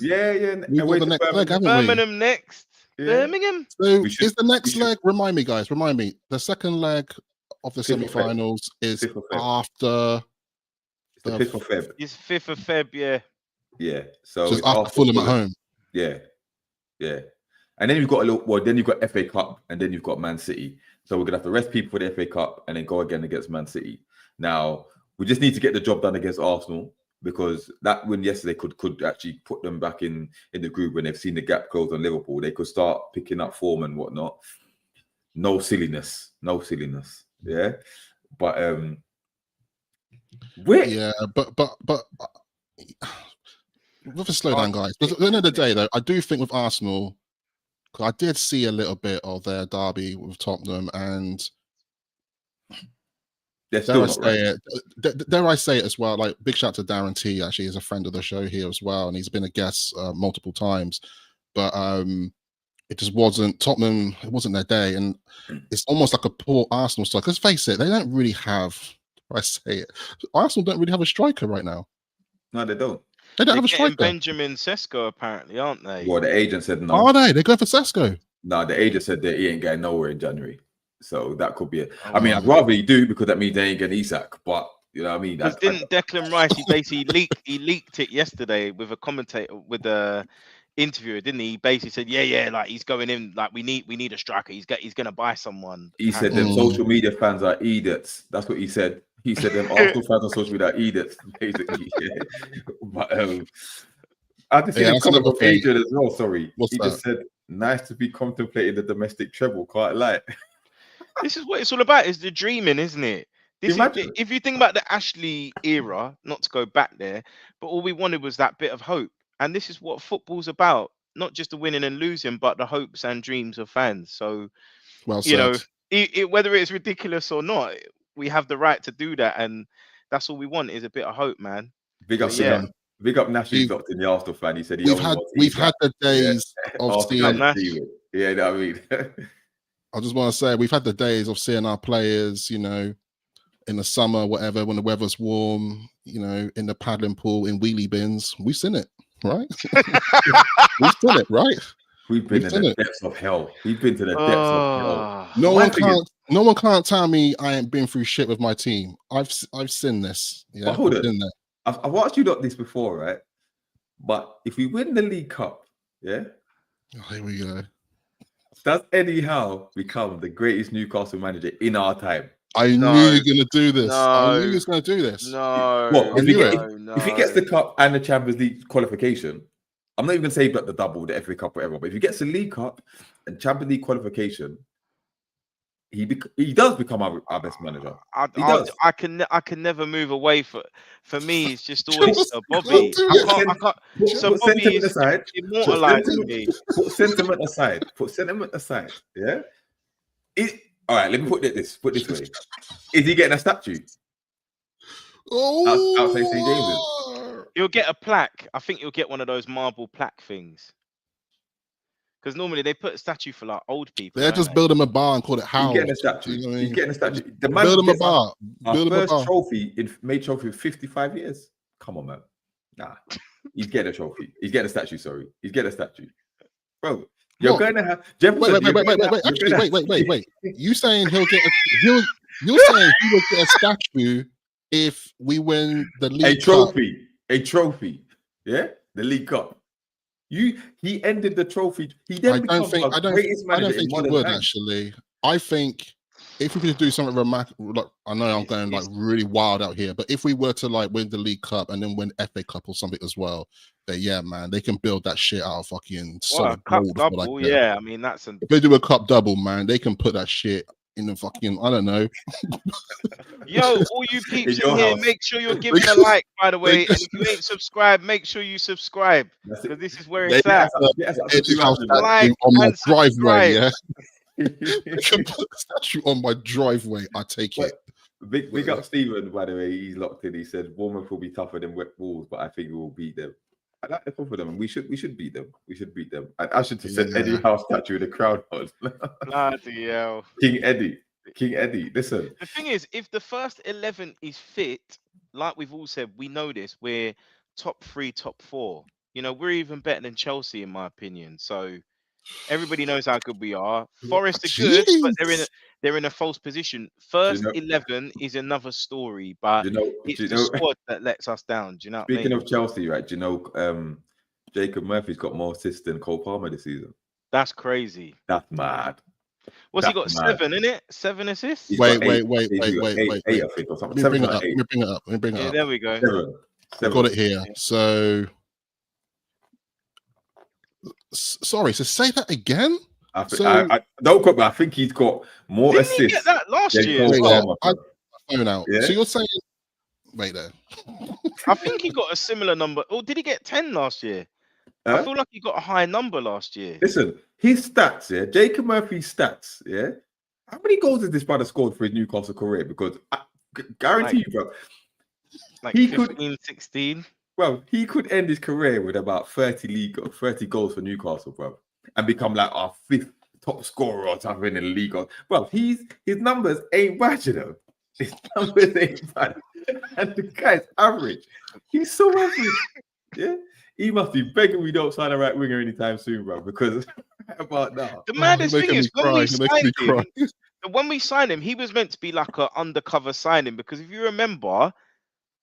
Yeah. We've got the next leg, haven't we? Birmingham next. Yeah. Birmingham. So is the next leg? Remind me, guys. Remind me. The second leg of the semi-finals is after the 5th of Feb. It's 5th of Feb. Yeah. Yeah. So it's after Fulham at home. Yeah. And then you've got then you've got FA Cup, and then you've got Man City. So we're gonna have to rest people for the FA Cup and then go again against Man City. Now we just need to get the job done against Arsenal, because that win yesterday could actually put them back in the group when they've seen the gap close on Liverpool. They could start picking up form and whatnot. No silliness. Yeah. But we have to slow down, guys. Because at the end of the day, though, I do think with Arsenal, because I did see a little bit of their derby with Tottenham, and dare I say it as well. Like, big shout to Darren T. Actually, he's a friend of the show here as well, and he's been a guest multiple times. But it just wasn't Tottenham. It wasn't their day, and it's almost like a poor Arsenal style. Because face it, they don't really have. Arsenal don't really have a striker right now. No, they don't. They don't have a striker. Benjamin Sesko, apparently, aren't they? Well, the agent said no. Are they? They're going for Sesko. No, the agent said that he ain't going nowhere in January. So that could be it. I mean, I'd rather he do, because that means they ain't getting Isak. But You know what I mean? Because didn't Declan Rice, he basically leaked it yesterday with a commentator, with a interviewer, didn't he? He basically said, yeah, like he's going in, like we need a striker. He's gonna buy someone. He said them social media fans are idiots. That's what he said. He said them Arsenal fans on social media are idiots, basically. But I just see him coming from Adrian as well. Sorry, he just said, "Nice to be contemplating the domestic treble." Quite like. This is what it's all about. Is the dreaming, isn't it? If you think about the Ashley era, not to go back there, but all we wanted was that bit of hope. And this is what football's about. Not just the winning and losing, but the hopes and dreams of fans. So, you know, whether it's ridiculous or not, we have the right to do that. And that's all we want is a bit of hope, man. Big up Nash, who's locked in the Arsenal fan. He said we've had the days of seeing. Yeah, you know what I mean. I just want to say we've had the days of seeing our players, you know, in the summer, whatever, when the weather's warm, you know, in the paddling pool, in wheelie bins. We've seen it, right? We've seen it, right? We've been in the depths of hell. We've been to the depths of hell. No one can't tell me I ain't been through shit with my team. I've seen this. Yeah, but hold on. I've watched you lot this before, right? But if we win the League Cup, yeah? Oh, here we go. Does Eddie Howe become the greatest Newcastle manager in our time? I knew you were going to do this. I knew you was going to do this. If he gets the Cup and the Champions League qualification, I'm not even going to say but the double, the FA Cup, whatever, but if he gets the League Cup and Champions League qualification, he does become our best manager. I can never move away. For me, it's just always Bobby. I can't. So Bobby is immortalized to me. Put sentiment aside. Yeah. All right. Let me put it this way: is he getting a statue? Outside St. James's? He'll get a plaque. I think he'll get one of those marble plaque things. Because normally they put a statue for like old people. They just build him a bar and call it Howe. He's getting a statue. You know He's getting a statue. The man build him a bar. Our first trophy in 55 years. Come on, man. Nah, he's getting a trophy. He's getting a statue. Sorry, he's getting a statue, bro. You're going to have. Wait. You saying he'll get? You're saying he will get a statue if we win the League Cup? A trophy. Yeah, the League Cup. He ended the trophy. He then became the greatest manager. I don't think he would actually. I think if we could do something remarkable, like, I know I'm going like really wild out here, but if we were to like win the League Cup and then win FA Cup or something as well, then yeah, man, they can build that shit out of fucking solid cup gold. Double, yeah. I mean, that's if they do a cup double, man, they can put that shit in the fucking, I don't know. Yo, all you peeps in here, make sure you're giving a like, by the way. And if you ain't subscribed, make sure you subscribe. Because this is where it's at. Like on my driveway, yeah. You can put a statue on my driveway. I take it. Big up Stephen, by the way. He's locked in. He said Bournemouth will be tougher than Wet Wolves, but I think we will beat them. I like the confidence, and we should beat them. We should beat them. I should have said Eddie Howe statue with the crowd on. Bloody hell. King Eddie. Listen. The thing is, if the first 11 is fit, like we've all said, we know this. We're top 3, top 4. You know, we're even better than Chelsea, in my opinion. So everybody knows how good we are. Forest are good, but they're in a false position. First 11 is another story, but it's the squad that lets us down. Do you know what I mean? Speaking of Chelsea, right? Do you know Jacob Murphy's got more assists than Cole Palmer this season? That's crazy. That's mad. What's he got? 7, innit? 7 assists? Wait. 8, I think, or something. Let me bring it up. There we go. 7. Got it here. So sorry, so say that again. I don't quote, but I think he's got more assists. Didn't he get that last year? I phone out. Yeah? So you're saying, wait there. I think he got a similar number. Or did he get 10 last year? I feel like he got a high number last year. Listen, his stats, yeah, Jacob Murphy's stats, yeah. How many goals has this brother scored for his Newcastle career? Because I guarantee you, bro, like he 15, 16. Well, he could end his career with about 30 goals for Newcastle, bro, and become like our 5th top scorer or something in the league. Well, his numbers ain't bad, you know. His numbers ain't bad, and the guy's average. He's so average. Yeah, he must be begging we don't sign a right winger anytime soon, bro. Because how about now? The maddest thing is when we signed him. when we signed him, he was meant to be like an undercover signing, because if you remember,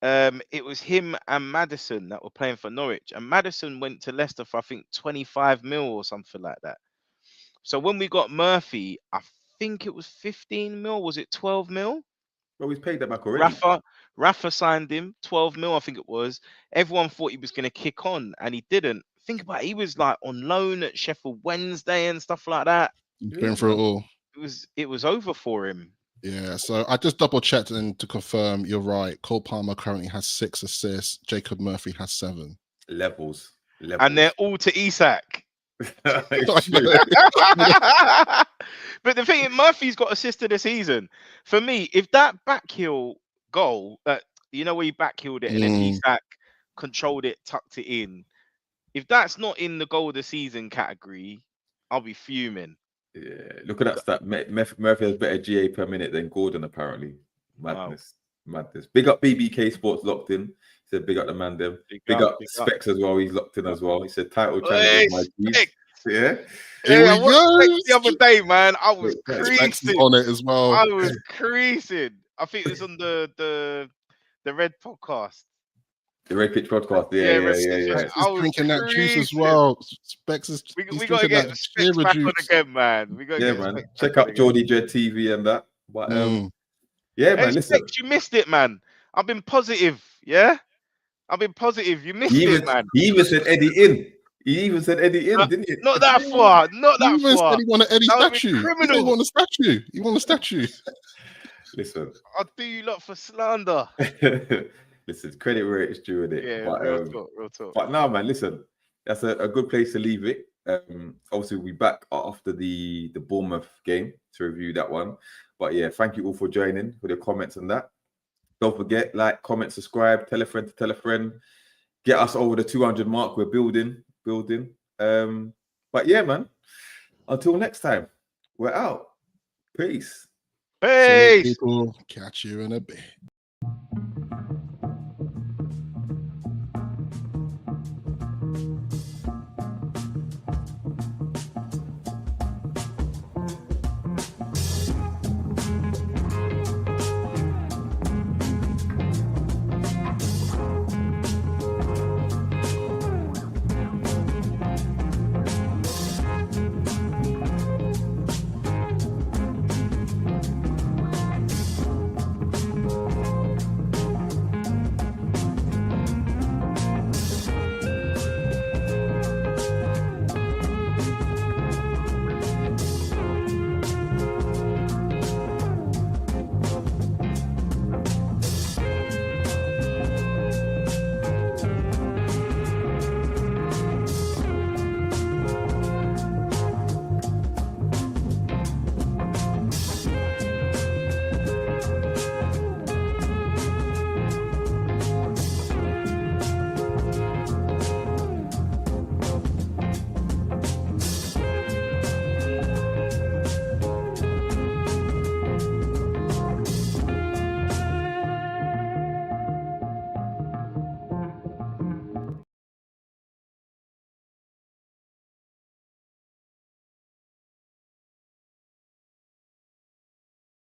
it was him and Maddison that were playing for Norwich, and Maddison went to Leicester for I think 25 mil or something like that. So when we got Murphy, I think it was 15 mil. Was it 12 mil? Well, he's paid that back already. Rafa signed him 12 mil, I think it was. Everyone thought he was going to kick on, and he didn't. Think about it, he was like on loan at Sheffield Wednesday and stuff like that. Been through it all. It was over for him. Yeah, so I just double checked and to confirm you're right. Cole Palmer currently has 6 assists. Jacob Murphy has 7. Levels. And they're all to Isak. It's true. But the thing is, Murphy's got assist of the season. For me, if that backheel goal, you know where he backheeled it and then Isak controlled it, tucked it in. If that's not in the goal of the season category, I'll be fuming. Yeah, look at that stat. Murphy has better GA per minute than Gordon, apparently. Madness. Big up BBK Sports locked in. He said big up the man them. Big up Specs as well. He's locked in as well. He said title challenge my piece. Yeah. Yeah, I watched the other day, man. I was creasing on it as well. I was creasing. I think it was on the Red podcast. The Red Pitch podcast. Yeah. He's drinking that juice as well. Specs is we got to get Specs back on again, man. We got man. Check out Geordie Dread TV and that. But yeah, man. Listen, Specs, you missed it, man. I've been positive. Yeah, I've been positive. You missed it, man. He even said Eddie in. He even said Eddie in, didn't he? Not that far. Not that far. He wanted Eddie statue. He want a statue. He want a statue. Listen, I'll do you lot for slander. Listen, credit where it's due, in it. Yeah, but, real talk. But now, man, listen, that's a good place to leave it. Obviously, we'll be back after the Bournemouth game to review that one. But yeah, thank you all for joining, for the comments and that. Don't forget, like, comment, subscribe, tell a friend to tell a friend. Get us over the 200 mark. We're building. But yeah, man, until next time, we're out. Peace. Peace. People, catch you in a bit.